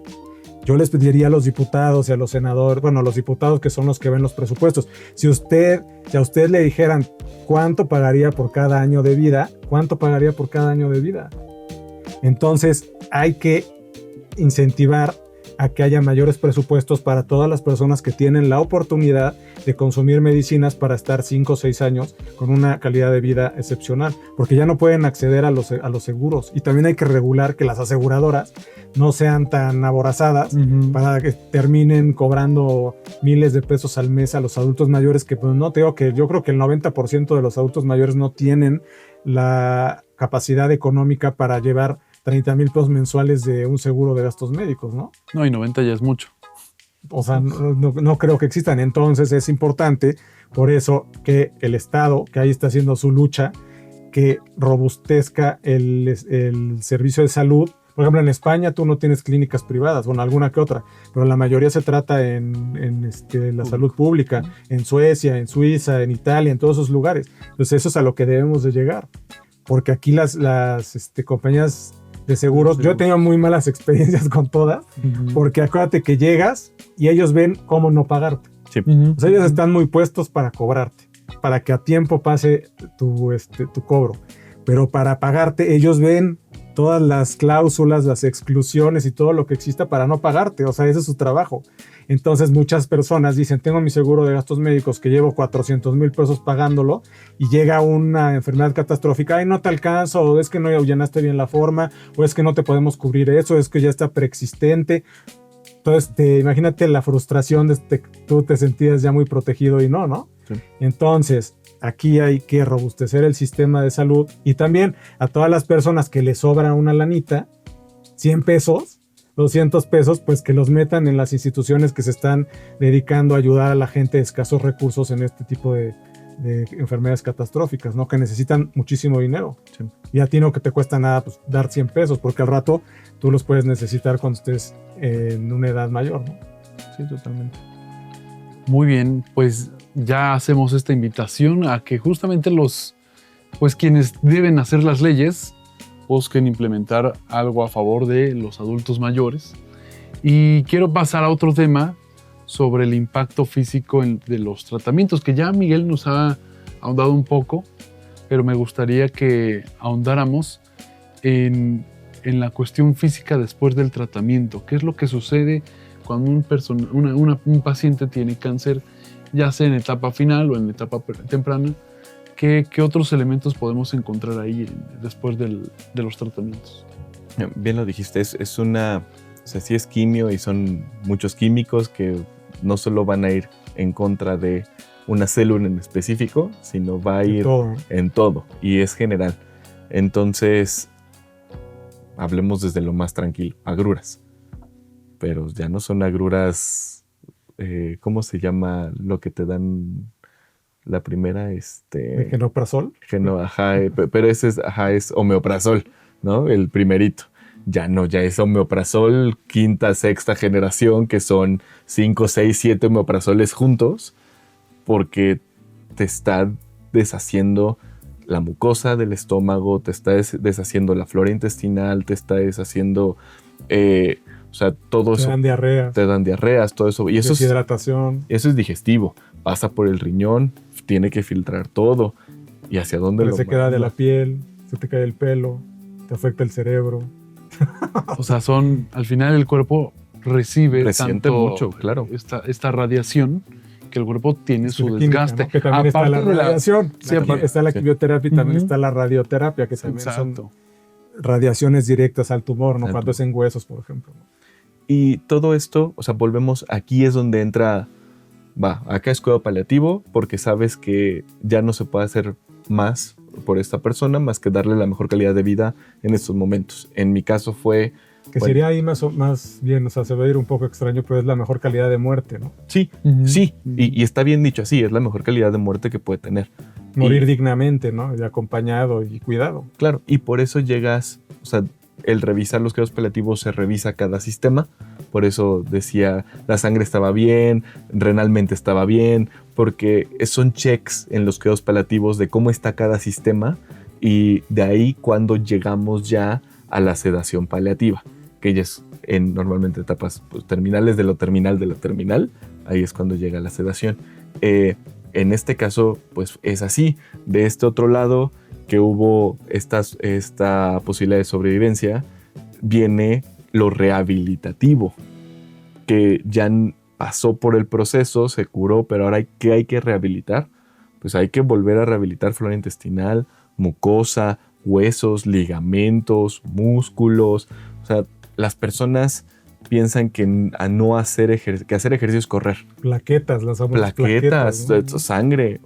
Yo les pediría a los diputados y a los senadores, bueno, a los diputados que son los que ven los presupuestos, si a usted le dijeran cuánto pagaría por cada año de vida, ¿cuánto pagaría por cada año de vida? Entonces hay que incentivar a que haya mayores presupuestos para todas las personas que tienen la oportunidad de consumir medicinas para estar 5 o 6 años con una calidad de vida excepcional, porque ya no pueden acceder a los seguros. Y también hay que regular que las aseguradoras no sean tan aborazadas para que terminen cobrando miles de pesos al mes a los adultos mayores, que pues no te digo que yo creo que el 90% de los adultos mayores no tienen la capacidad económica para llevar 30,000 pesos mensuales de un seguro de gastos médicos, ¿no? No, y 90 ya es mucho. O sea, no creo que existan. Entonces es importante, por eso, que el Estado, que ahí está haciendo su lucha, que robustezca el servicio de salud Por ejemplo, en España tú no tienes clínicas privadas, bueno, alguna que otra, pero la mayoría se trata en la salud pública, en Suecia, en Suiza, en Italia, en todos esos lugares. Entonces eso es a lo que debemos de llegar, porque aquí las compañías de seguros, yo he tenido muy malas experiencias con todas, porque acuérdate que llegas y ellos ven cómo no pagarte. Sí. O sea, ellos están muy puestos para cobrarte, para que a tiempo pase tu cobro. Pero para pagarte, ellos ven todas las cláusulas, las exclusiones y todo lo que exista para no pagarte. O sea, ese es su trabajo. Entonces, muchas personas dicen, tengo mi seguro de gastos médicos que llevo 400,000 pesos pagándolo y llega una enfermedad catastrófica, ay, no te alcanzo, o es que no llenaste bien la forma, o es que no te podemos cubrir eso, es que ya está preexistente. Entonces, imagínate la frustración de que tú te sentías ya muy protegido y no. Sí. Entonces, aquí hay que robustecer el sistema de salud y también a todas las personas que les sobra una lanita, 100 pesos, 200 pesos, pues que los metan en las instituciones que se están dedicando a ayudar a la gente de escasos recursos en este tipo de enfermedades catastróficas, ¿no? Que necesitan muchísimo dinero. Sí. Y a ti no que te cuesta nada pues, dar 100 pesos, porque al rato tú los puedes necesitar cuando estés en una edad mayor, ¿no? Sí, totalmente. Muy bien, pues ya hacemos esta invitación a que justamente quienes deben hacer las leyes busquen implementar algo a favor de los adultos mayores. Y quiero pasar a otro tema sobre el impacto físico de los tratamientos, que ya Miguel nos ha ahondado un poco, pero me gustaría que ahondáramos en la cuestión física después del tratamiento. ¿Qué es lo que sucede cuando un paciente tiene cáncer, ya sea en etapa final o en etapa temprana? ¿Qué otros elementos podemos encontrar ahí después de los tratamientos? Bien lo dijiste, sí es quimio y son muchos químicos que no solo van a ir en contra de una célula en específico, sino va a ir en todo y es general. Entonces, hablemos desde lo más tranquilo, agruras. Pero ya no son agruras, ¿cómo se llama lo que te dan la primera? ¿Genoprazol? Pero ese es omeprazol, ¿no? El primerito. Ya no, ya es omeprazol quinta, sexta generación, que son 5, 6, 7 omeprazoles juntos, porque te está deshaciendo la mucosa del estómago, te está deshaciendo la flora intestinal, te está deshaciendo, todo eso. Te dan diarreas, todo eso. Y eso deshidratación. Eso es digestivo. Pasa por el riñón, tiene que filtrar todo. ¿Y hacia dónde se queda de la piel, se te cae el pelo, te afecta el cerebro. O sea, al final el cuerpo resiente tanto mucho, claro. esta radiación, que el cuerpo tiene su desgaste. ¿No? Que también está la radiación. Está la quimioterapia y también está la radioterapia, que también son radiaciones directas al tumor, ¿no? Cuando es en huesos, por ejemplo. Y todo esto, volvemos, aquí es donde entra, acá es cuidado paliativo, porque sabes que ya no se puede hacer más por esta persona, más que darle la mejor calidad de vida en estos momentos. En mi caso fue... sería ahí más bien, se va a ir un poco extraño, pero es la mejor calidad de muerte, ¿no? Sí, sí, y está bien dicho así, es la mejor calidad de muerte que puede tener. Morir dignamente, ¿no? Y acompañado y cuidado. Claro, y por eso llegas, el revisar los cuidados paliativos se revisa cada sistema, por eso decía, la sangre estaba bien, renalmente estaba bien, porque son checks en los cuidados paliativos de cómo está cada sistema, y de ahí cuando llegamos ya a la sedación paliativa, que ya es en normalmente etapas terminales de lo terminal, ahí es cuando llega la sedación. En este caso, pues es así. De este otro lado, que hubo esta posibilidad de sobrevivencia, viene lo rehabilitativo, que ya pasó por el proceso, se curó, pero ahora ¿qué hay que rehabilitar? Pues hay que volver a rehabilitar flora intestinal, mucosa, huesos, ligamentos, músculos. Las personas piensan que hacer ejercicio es correr. Plaquetas, plaquetas, ¿no? Sangre,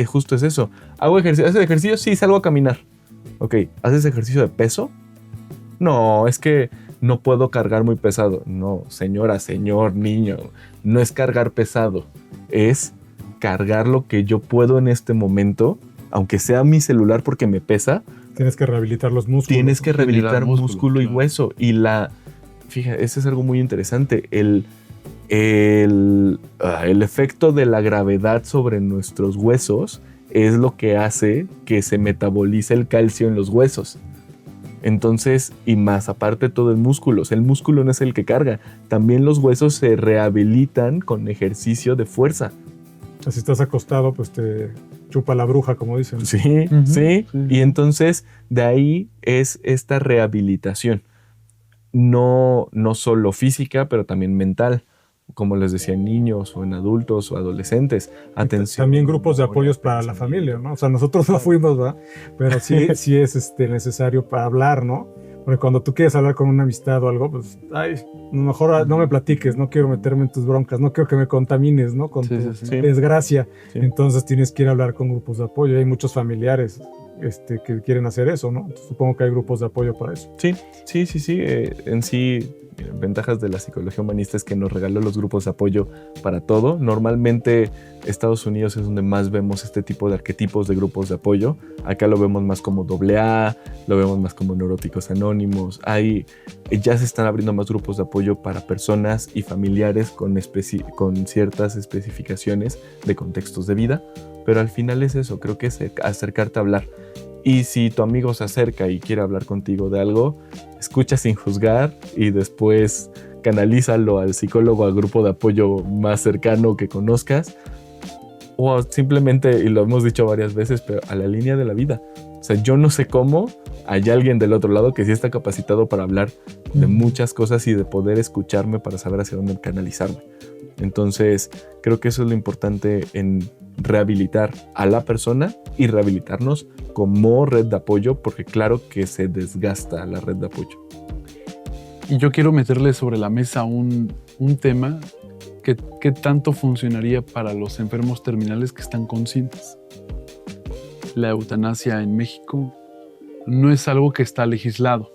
justo es eso. ¿Haces ejercicio? Sí, salgo a caminar. Ok, ¿haces ejercicio de peso? No, es que no puedo cargar muy pesado. No, señora, señor, niño, no es cargar pesado, es cargar lo que yo puedo en este momento, aunque sea mi celular porque me pesa, Tienes que rehabilitar los músculos. Tienes que rehabilitar Generar músculo, músculo y claro. hueso. Y fíjate, ese es algo muy interesante. El efecto de la gravedad sobre nuestros huesos es lo que hace que se metabolice el calcio en los huesos. Entonces, y más aparte todo el músculo no es el que carga. También los huesos se rehabilitan con ejercicio de fuerza. Si estás acostado, pues te chupa la bruja, como dicen. Sí, Ujú, sí. sí. Y entonces de ahí es esta rehabilitación. No solo física, pero también mental. Como les decía, en niños o en adultos o adolescentes. Atención. También grupos de apoyos para la familia, ¿no? O sea, nosotros no fuimos, ¿verdad? Pero sí es necesario para hablar, ¿no? Porque cuando tú quieres hablar con una amistad o algo, pues, ay, mejor no me platiques, no quiero meterme en tus broncas, no quiero que me contamines, ¿no? Con Sí, tu sí, sí. desgracia. Sí. Entonces tienes que ir a hablar con grupos de apoyo. Hay muchos familiares que quieren hacer eso, ¿no? Entonces, supongo que hay grupos de apoyo para eso. Sí. En sí, ventajas de la psicología humanista es que nos regaló los grupos de apoyo para todo. Normalmente Estados Unidos es donde más vemos este tipo de arquetipos de grupos de apoyo. Acá lo vemos más como AA, lo vemos más como neuróticos anónimos. Ya se están abriendo más grupos de apoyo para personas y familiares con ciertas especificaciones de contextos de vida. Pero al final es eso, creo que es acercarte a hablar. Y si tu amigo se acerca y quiere hablar contigo de algo, escucha sin juzgar y después canalízalo al psicólogo, al grupo de apoyo más cercano que conozcas. O simplemente, y lo hemos dicho varias veces, pero a la línea de la vida. O sea, yo no sé cómo hay alguien del otro lado que sí está capacitado para hablar de muchas cosas y de poder escucharme para saber hacia dónde canalizarme. Entonces, creo que eso es lo importante en rehabilitar a la persona y rehabilitarnos como red de apoyo, porque claro que se desgasta la red de apoyo. Y yo quiero meterle sobre la mesa un tema que tanto funcionaría para los enfermos terminales que están conscientes. La eutanasia en México no es algo que está legislado,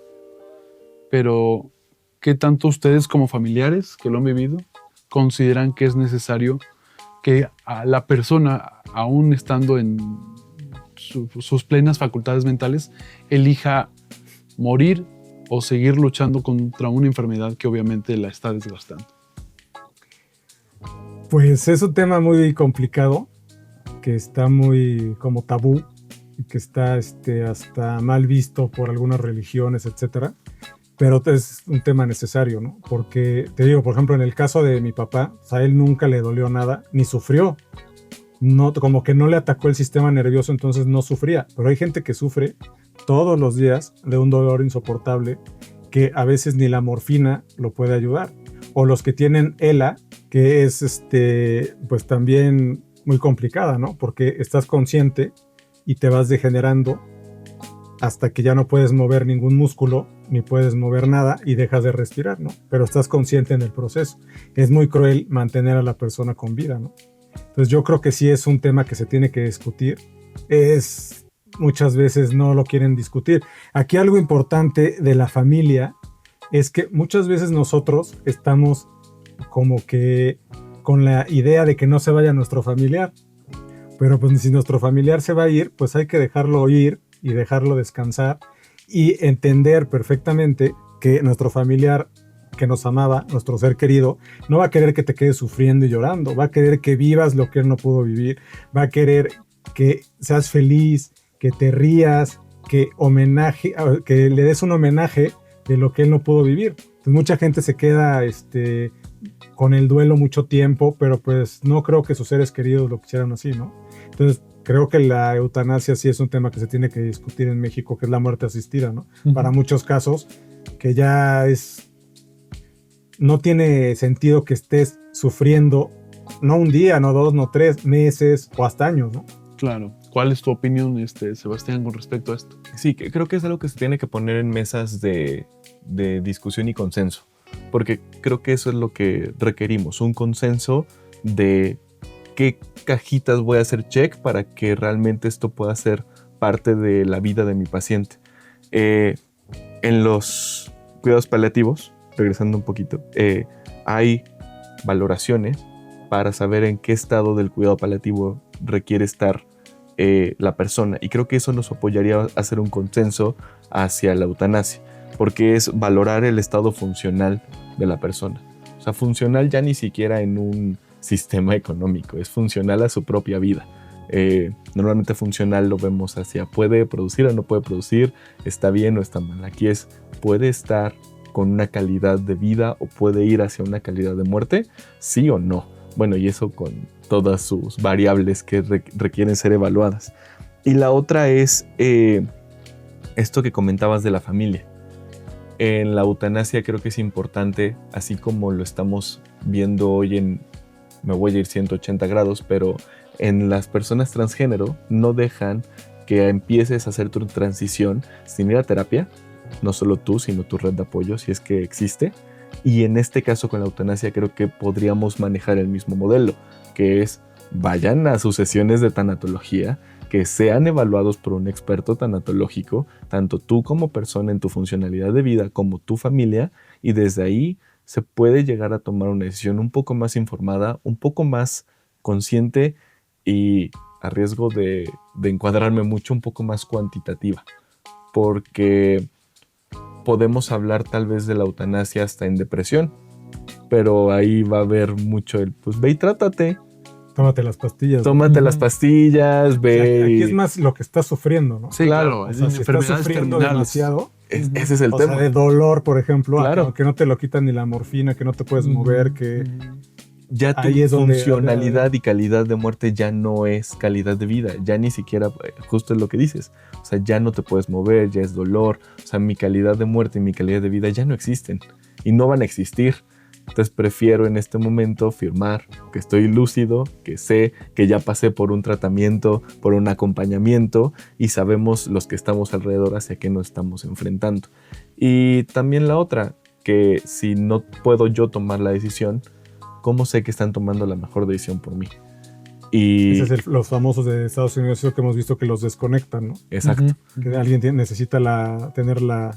pero ¿qué tanto ustedes como familiares que lo han vivido consideran que es necesario que a la persona, aún estando en sus plenas facultades mentales, elija morir o seguir luchando contra una enfermedad que obviamente la está desgastando? Pues es un tema muy complicado, que está muy como tabú, que está hasta mal visto por algunas religiones, etcétera. Pero es un tema necesario, ¿no? Porque, te digo, por ejemplo, en el caso de mi papá, a él nunca le dolió nada, ni sufrió. No, como que no le atacó el sistema nervioso, entonces no sufría. Pero hay gente que sufre todos los días de un dolor insoportable que a veces ni la morfina lo puede ayudar. O los que tienen ELA, que es pues también muy complicada, ¿no? Porque estás consciente y te vas degenerando hasta que ya no puedes mover ningún músculo, ni puedes mover nada y dejas de respirar, ¿no? Pero estás consciente en el proceso. Es muy cruel mantener a la persona con vida, ¿no? Entonces yo creo que sí es un tema que se tiene que discutir. Muchas veces no lo quieren discutir. Aquí algo importante de la familia es que muchas veces nosotros estamos como que con la idea de que no se vaya nuestro familiar. Pero pues si nuestro familiar se va a ir, pues hay que dejarlo ir y dejarlo descansar y entender perfectamente que nuestro familiar que nos amaba, nuestro ser querido, no va a querer que te quedes sufriendo y llorando, va a querer que vivas lo que él no pudo vivir, va a querer que seas feliz, que te rías, que le des un homenaje de lo que él no pudo vivir. Entonces, mucha gente se queda con el duelo mucho tiempo, pero pues no creo que sus seres queridos lo quisieran así, ¿no? Entonces, creo que la eutanasia sí es un tema que se tiene que discutir en México, que es la muerte asistida, ¿no? Uh-huh. Para muchos casos, que ya no tiene sentido que estés sufriendo, no un día, no 2, no 3 meses o hasta años, ¿no? Claro. ¿Cuál es tu opinión, Sebastián, con respecto a esto? Sí, creo que es algo que se tiene que poner en mesas de discusión y consenso, porque creo que eso es lo que requerimos, un consenso de qué cajitas voy a hacer check para que realmente esto pueda ser parte de la vida de mi paciente. En los cuidados paliativos, regresando un poquito, hay valoraciones para saber en qué estado del cuidado paliativo requiere estar la persona. Y creo que eso nos apoyaría a hacer un consenso hacia la eutanasia, porque es valorar el estado funcional de la persona. O sea, funcional ya ni siquiera en un sistema económico, es funcional a su propia vida. Normalmente funcional lo vemos hacia puede producir o no puede producir, está bien o está mal. Aquí es puede estar con una calidad de vida o puede ir hacia una calidad de muerte, sí o no. Bueno, y eso con todas sus variables que requieren ser evaluadas. Y la otra es esto que comentabas de la familia. En la eutanasia creo que es importante, así como lo estamos viendo hoy me voy a ir 180 grados, pero en las personas transgénero no dejan que empieces a hacer tu transición sin ir a terapia, no solo tú, sino tu red de apoyo, si es que existe. Y en este caso con la eutanasia creo que podríamos manejar el mismo modelo, que es vayan a sus sesiones de tanatología, que sean evaluados por un experto tanatológico, tanto tú como persona en tu funcionalidad de vida como tu familia, y desde ahí se puede llegar a tomar una decisión un poco más informada, un poco más consciente y, a riesgo de encuadrarme mucho, un poco más cuantitativa, porque podemos hablar tal vez de la eutanasia hasta en depresión, pero ahí va a haber mucho pues ve y trátate. Tómate las pastillas. Tómate las pastillas, ve. O sea, aquí es más lo que estás sufriendo, ¿no? Sí, claro. O sea, si estás sufriendo demasiado, ese es el tema. O sea, de dolor, por ejemplo, claro, que no te lo quitan ni la morfina, que no te puedes mover, que ya tu funcionalidad y calidad de muerte ya no es calidad de vida, ya ni siquiera, justo es lo que dices, o sea, ya no te puedes mover, ya es dolor, o sea, mi calidad de muerte y mi calidad de vida ya no existen y no van a existir. Entonces prefiero en este momento firmar que estoy lúcido, que sé que ya pasé por un tratamiento, por un acompañamiento y sabemos los que estamos alrededor hacia qué nos estamos enfrentando. Y también la otra, que si no puedo yo tomar la decisión, ¿cómo sé que están tomando la mejor decisión por mí? Y ese es los famosos de Estados Unidos, eso que hemos visto que los desconectan, ¿no? Exacto. Que alguien necesita tener la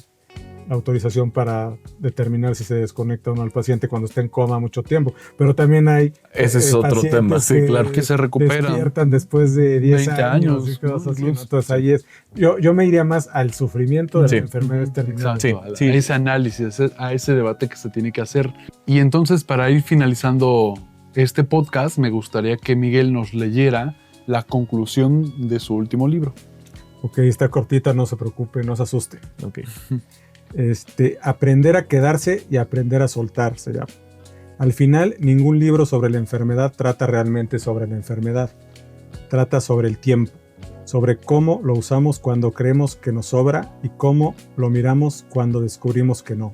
autorización para determinar si se desconecta o no al paciente cuando está en coma mucho tiempo. Pero también hay ese es otro tema, sí, claro, que se recuperan. Despiertan después de 10 20 años y cosas así, ¿no? Entonces ahí es, yo me iría más al sufrimiento de las enfermedades terminales. A ese análisis, a ese debate que se tiene que hacer. Y entonces, para ir finalizando este podcast, me gustaría que Miguel nos leyera la conclusión de su último libro. Ok, está cortita, no se preocupe, no se asuste. Ok. Aprender a quedarse y aprender a soltar se llama. Al final, ningún libro sobre la enfermedad trata realmente sobre la enfermedad. Trata sobre el tiempo, sobre cómo lo usamos cuando creemos que nos sobra y cómo lo miramos cuando descubrimos que no.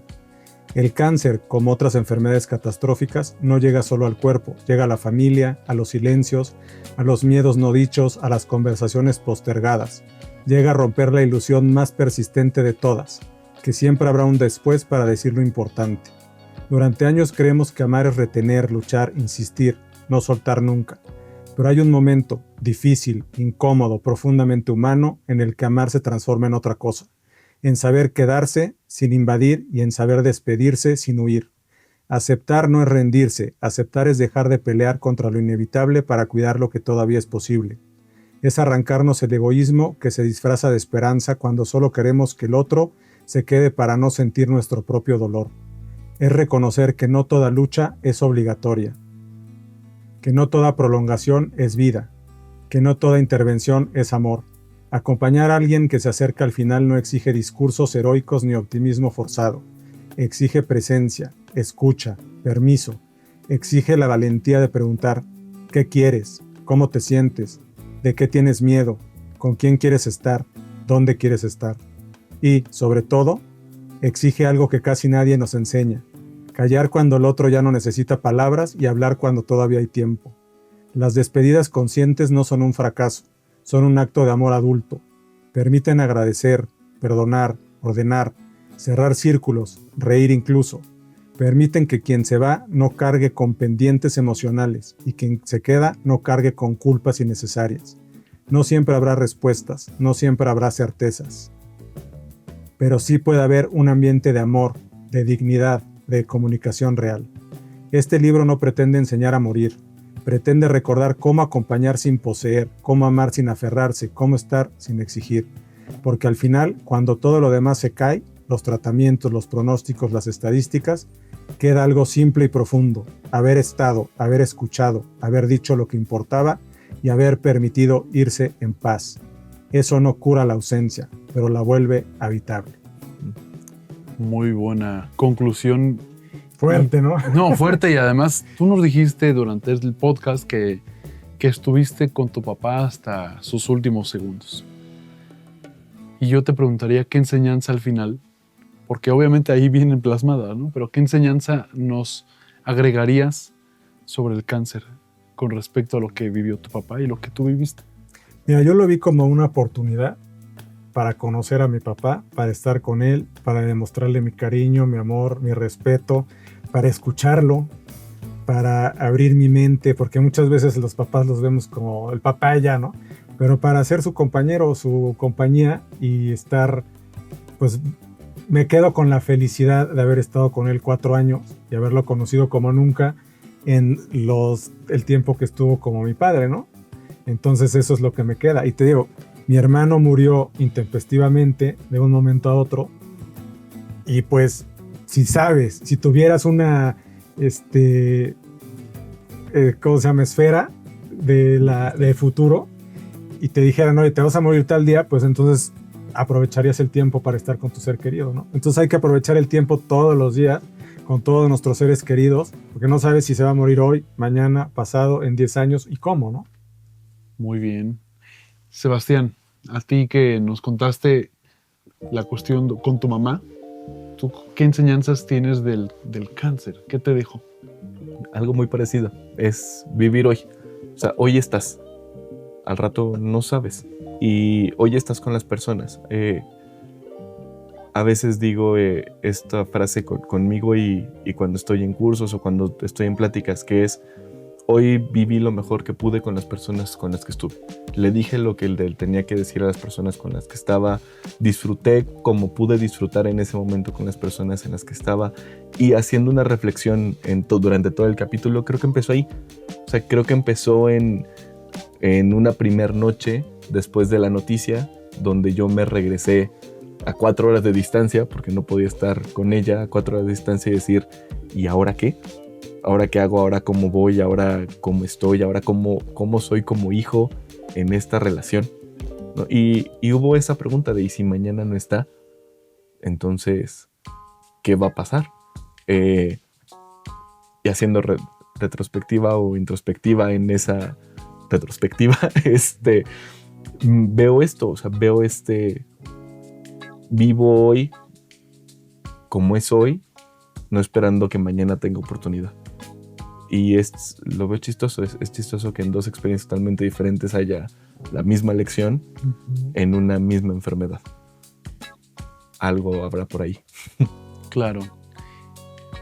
El cáncer, como otras enfermedades catastróficas, no llega solo al cuerpo, llega a la familia, a los silencios, a los miedos no dichos, a las conversaciones postergadas. Llega a romper la ilusión más persistente de todas, que siempre habrá un después para decir lo importante. Durante años creemos que amar es retener, luchar, insistir, no soltar nunca. Pero hay un momento difícil, incómodo, profundamente humano, en el que amar se transforma en otra cosa. En saber quedarse sin invadir y en saber despedirse sin huir. Aceptar no es rendirse, aceptar es dejar de pelear contra lo inevitable para cuidar lo que todavía es posible. Es arrancarnos el egoísmo que se disfraza de esperanza cuando solo queremos que el otro se quede para no sentir nuestro propio dolor. Es reconocer que no toda lucha es obligatoria, que no toda prolongación es vida, que no toda intervención es amor. Acompañar a alguien que se acerca al final no exige discursos heroicos ni optimismo forzado. Exige presencia, escucha, permiso. Exige la valentía de preguntar, ¿qué quieres? ¿Cómo te sientes? ¿De qué tienes miedo? ¿Con quién quieres estar? ¿Dónde quieres estar? Y, sobre todo, exige algo que casi nadie nos enseña. Callar cuando el otro ya no necesita palabras y hablar cuando todavía hay tiempo. Las despedidas conscientes no son un fracaso, son un acto de amor adulto. Permiten agradecer, perdonar, ordenar, cerrar círculos, reír incluso. Permiten que quien se va no cargue con pendientes emocionales y quien se queda no cargue con culpas innecesarias. No siempre habrá respuestas, no siempre habrá certezas. Pero sí puede haber un ambiente de amor, de dignidad, de comunicación real. Este libro no pretende enseñar a morir, Pretende recordar cómo acompañar sin poseer, cómo amar sin aferrarse, cómo estar sin exigir. Porque al final, cuando todo lo demás se cae, los tratamientos, los pronósticos, las estadísticas, queda algo simple y profundo: haber estado, haber escuchado, haber dicho lo que importaba y haber permitido irse en paz. Eso no cura la ausencia, pero la vuelve habitable. Muy buena conclusión. Fuerte, ¿no? No, fuerte, y además tú nos dijiste durante el podcast que estuviste con tu papá hasta sus últimos segundos. Y yo te preguntaría qué enseñanza al final, porque obviamente ahí viene plasmada, ¿no? Pero ¿qué enseñanza nos agregarías sobre el cáncer con respecto a lo que vivió tu papá y lo que tú viviste? Mira, yo lo vi como una oportunidad para conocer a mi papá, para estar con él, para demostrarle mi cariño, mi amor, mi respeto, para escucharlo, para abrir mi mente, porque muchas veces los papás los vemos como el papá ya, ¿no? Pero para ser su compañero o su compañía y estar, pues me quedo con la felicidad de haber estado con él 4 años y haberlo conocido como nunca en el tiempo que estuvo como mi padre, ¿no? Entonces eso es lo que me queda. Y te digo, mi hermano murió intempestivamente de un momento a otro. Y pues, si tuvieras una, ¿cómo se llama? Esfera de futuro y te dijeran, oye, te vas a morir tal día, pues entonces aprovecharías el tiempo para estar con tu ser querido, ¿no? Entonces hay que aprovechar el tiempo todos los días con todos nuestros seres queridos, porque no sabes si se va a morir hoy, mañana, pasado, en 10 años y cómo, ¿no? Muy bien. Sebastián, a ti que nos contaste la cuestión con tu mamá, ¿tú qué enseñanzas tienes del cáncer? ¿Qué te dejó? Algo muy parecido, es vivir hoy. O sea, hoy estás, al rato no sabes. Y hoy estás con las personas. A veces digo esta frase conmigo y cuando estoy en cursos o cuando estoy en pláticas, que es: hoy viví lo mejor que pude con las personas con las que estuve. Le dije lo que tenía que decir a las personas con las que estaba. Disfruté como pude disfrutar en ese momento con las personas en las que estaba. Y haciendo una reflexión durante todo el capítulo, creo que empezó ahí. O sea, creo que empezó en una primer noche después de la noticia, donde yo me regresé a 4 horas de distancia, porque no podía estar con ella a 4 horas de distancia, y decir: ¿y ahora qué? ¿Ahora qué hago? ¿Ahora cómo voy? ¿Ahora cómo estoy? ¿Ahora cómo soy como hijo en esta relación? ¿No? Y hubo esa pregunta de: ¿y si mañana no está? Entonces, ¿qué va a pasar? Y haciendo retrospectiva o introspectiva en esa retrospectiva, veo esto, o sea, vivo hoy como es hoy, no esperando que mañana tenga oportunidad. Y lo veo chistoso, es chistoso que en 2 experiencias totalmente diferentes haya la misma lección en una misma enfermedad. Algo habrá por ahí. Claro.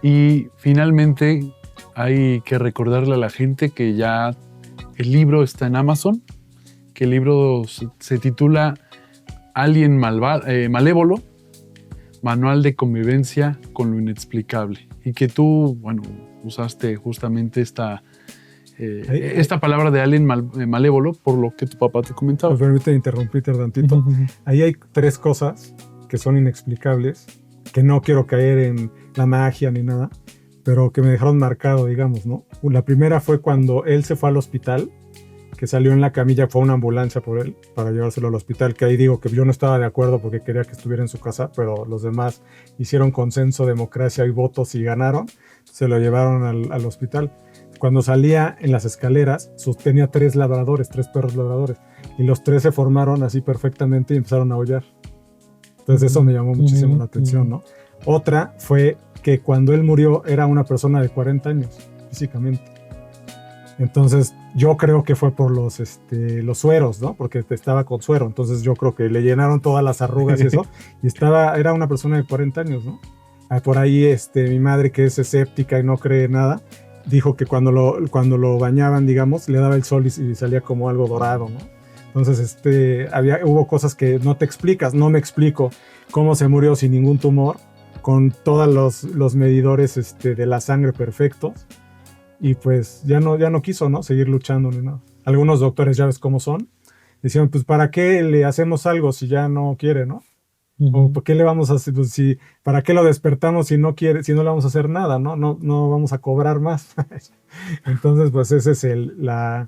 Y finalmente hay que recordarle a la gente que ya el libro está en Amazon, que el libro se titula Alien Malévolo, Manual de Convivencia con lo Inexplicable. Y que tú, bueno, usaste justamente esta palabra de alien malévolo por lo que tu papá te comentaba. Me permite interrumpirte tantito. Ahí hay 3 cosas que son inexplicables, que no quiero caer en la magia ni nada, pero que me dejaron marcado, digamos, ¿no? La primera fue cuando él se fue al hospital, que salió en la camilla, fue una ambulancia por él para llevárselo al hospital, que ahí digo que yo no estaba de acuerdo porque quería que estuviera en su casa, pero los demás hicieron consenso, democracia y votos y ganaron, se lo llevaron al hospital. Cuando salía en las escaleras, tenía 3 perros labradores, y los 3 se formaron así perfectamente y empezaron a aullar. Entonces eso me llamó muchísimo la atención, ¿no? Otra fue que cuando él murió era una persona de 40 años, físicamente. Entonces yo creo que fue por los sueros, ¿no? Porque estaba con suero, entonces yo creo que le llenaron todas las arrugas y eso, y era una persona de 40 años, ¿no? Por ahí mi madre, que es escéptica y no cree nada, dijo que cuando lo bañaban, digamos, le daba el sol y salía como algo dorado, ¿no? Entonces hubo cosas que no te explicas, no me explico cómo se murió sin ningún tumor, con todos los medidores de la sangre perfectos. y pues ya no quiso, ¿no? Seguir luchando ni nada. Algunos doctores, ya ves cómo son, decían, pues ¿para qué le hacemos algo si ya no quiere, ¿no? O ¿por qué le vamos a hacer, pues, para qué lo despertamos si no quiere, si no le vamos a hacer nada, ¿no? No vamos a cobrar más. Entonces, pues esa es la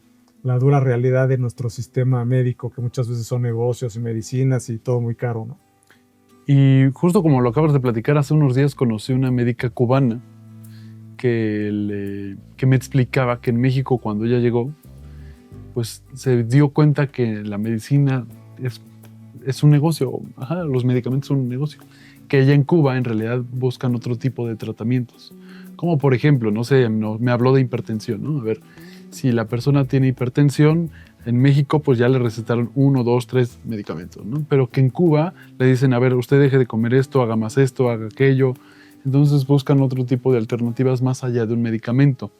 dura realidad de nuestro sistema médico, que muchas veces son negocios y medicinas y todo muy caro, ¿no? Y justo como lo acabas de platicar, hace unos días conocí una médica cubana que me explicaba que en México, cuando ella llegó, pues se dio cuenta que la medicina es un negocio. Ajá, los medicamentos son un negocio. Que ella en Cuba en realidad buscan otro tipo de tratamientos. Como por ejemplo, no sé, me habló de hipertensión, ¿no? A ver, si la persona tiene hipertensión, en México pues ya le recetaron 1, 2, 3 medicamentos, ¿no? Pero que en Cuba le dicen, a ver, usted deje de comer esto, haga más esto, haga aquello. Entonces buscan otro tipo de alternativas más allá de un medicamento.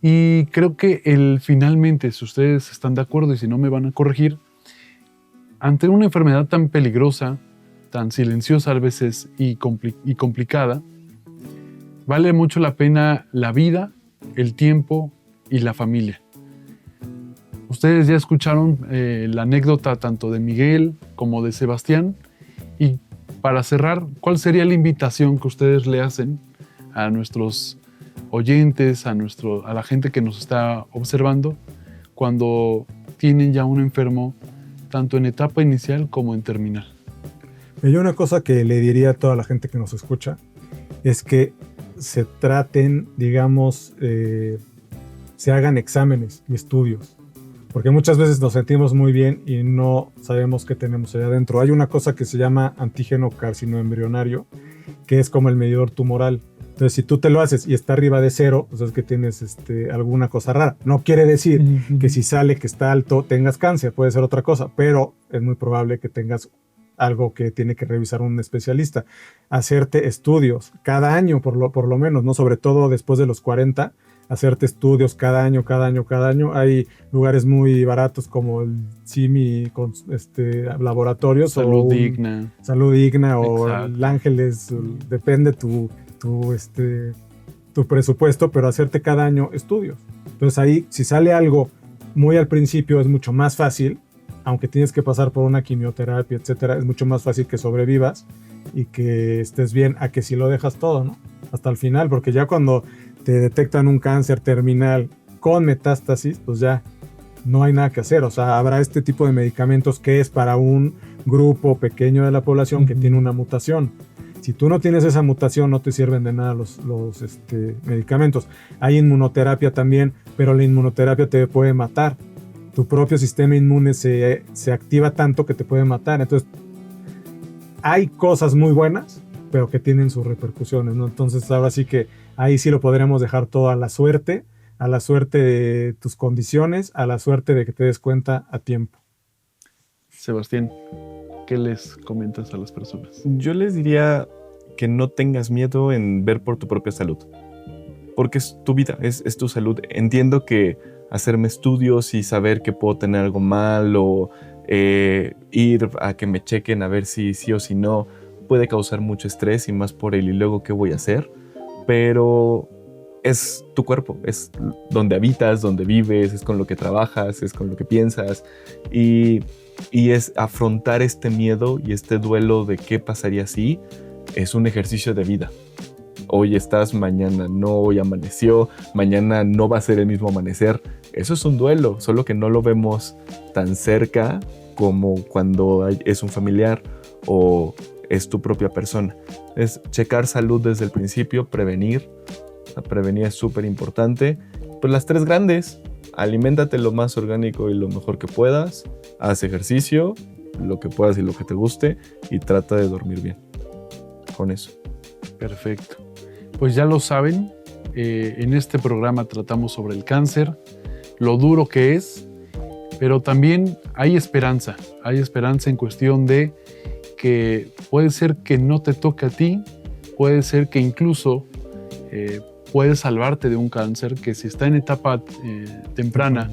Y creo que finalmente, si ustedes están de acuerdo y si no me van a corregir, ante una enfermedad tan peligrosa, tan silenciosa a veces y complicada, vale mucho la pena la vida, el tiempo y la familia. Ustedes ya escucharon la anécdota tanto de Miguel como de Sebastián. Y para cerrar, ¿cuál sería la invitación que ustedes le hacen a nuestros oyentes, a la gente que nos está observando, cuando tienen ya un enfermo, tanto en etapa inicial como en terminal? Yo una cosa que le diría a toda la gente que nos escucha es que se traten, digamos, se hagan exámenes y estudios, porque muchas veces nos sentimos muy bien y no sabemos qué tenemos allá adentro. Hay una cosa que se llama antígeno carcinoembrionario, que es como el medidor tumoral. Entonces, si tú te lo haces y está arriba de 0, pues es que tienes alguna cosa rara. No quiere decir que si sale que está alto tengas cáncer, puede ser otra cosa, pero es muy probable que tengas algo que tiene que revisar un especialista. Hacerte estudios cada año, por lo menos, ¿no? Sobre todo después de los 40, hacerte estudios cada año. Hay lugares muy baratos como el CIMI con laboratorios. Salud Digna. Salud Digna o Exacto. el Ángeles, depende tu presupuesto, pero hacerte cada año estudios. Entonces ahí, si sale algo muy al principio, es mucho más fácil, aunque tienes que pasar por una quimioterapia, etcétera, es mucho más fácil que sobrevivas y que estés bien a que si lo dejas todo, ¿no? Hasta el final, porque ya cuando te detectan un cáncer terminal con metástasis, pues ya no hay nada que hacer. O sea, habrá este tipo de medicamentos que es para un grupo pequeño de la población que tiene una mutación. Si tú no tienes esa mutación, no te sirven de nada los medicamentos. Hay inmunoterapia también, pero la inmunoterapia te puede matar. Tu propio sistema inmune se activa tanto que te puede matar. Entonces, hay cosas muy buenas, pero que tienen sus repercusiones, ¿no? Entonces, ahora sí que ahí sí lo podremos dejar todo a la suerte de tus condiciones, a la suerte de que te des cuenta a tiempo. Sebastián, ¿qué les comentas a las personas? Yo les diría que no tengas miedo en ver por tu propia salud, porque es tu vida, es tu salud. Entiendo que hacerme estudios y saber que puedo tener algo mal o ir a que me chequen a ver si sí o si no puede causar mucho estrés y más por él y luego qué voy a hacer, pero es tu cuerpo, es donde habitas, donde vives, es con lo que trabajas, es con lo que piensas y es afrontar este miedo y este duelo de qué pasaría si es un ejercicio de vida. Hoy estás, mañana no, hoy amaneció, mañana no va a ser el mismo amanecer. Eso es un duelo, solo que no lo vemos tan cerca como cuando es un familiar o es tu propia persona. Es checar salud desde el principio, prevenir. La prevenir es súper importante. Pues las 3 grandes: aliméntate lo más orgánico y lo mejor que puedas, haz ejercicio, lo que puedas y lo que te guste, y trata de dormir bien. Con eso. Perfecto. Pues ya lo saben, en este programa tratamos sobre el cáncer, lo duro que es, pero también hay esperanza en cuestión de que puede ser que no te toque a ti, puede ser que incluso puedes salvarte de un cáncer, que si está en etapa temprana,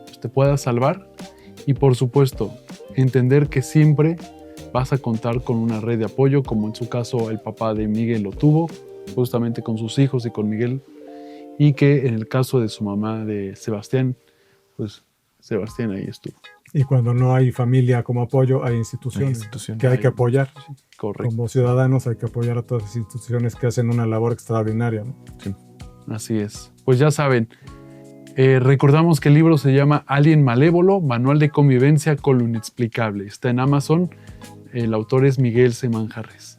pues te pueda salvar. Y por supuesto, entender que siempre vas a contar con una red de apoyo, como en su caso el papá de Miguel lo tuvo, justamente con sus hijos y con Miguel. y que en el caso de su mamá, de Sebastián, pues Sebastián ahí estuvo. Y cuando no hay familia como apoyo, hay instituciones, que hay que apoyar. Correcto. Como ciudadanos hay que apoyar a todas las instituciones que hacen una labor extraordinaria, ¿no? Sí. Así es. Pues ya saben, recordamos que el libro se llama Alien Malévolo, Manual de Convivencia con lo Inexplicable. Está en Amazon. El autor es Miguel C. Manjarres.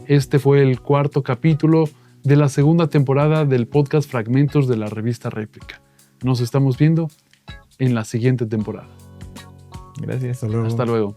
Este fue el 4º capítulo de la 2ª temporada del podcast Fragmentos de la revista Réplica. Nos estamos viendo en la siguiente temporada. Gracias. Hasta luego. Hasta luego.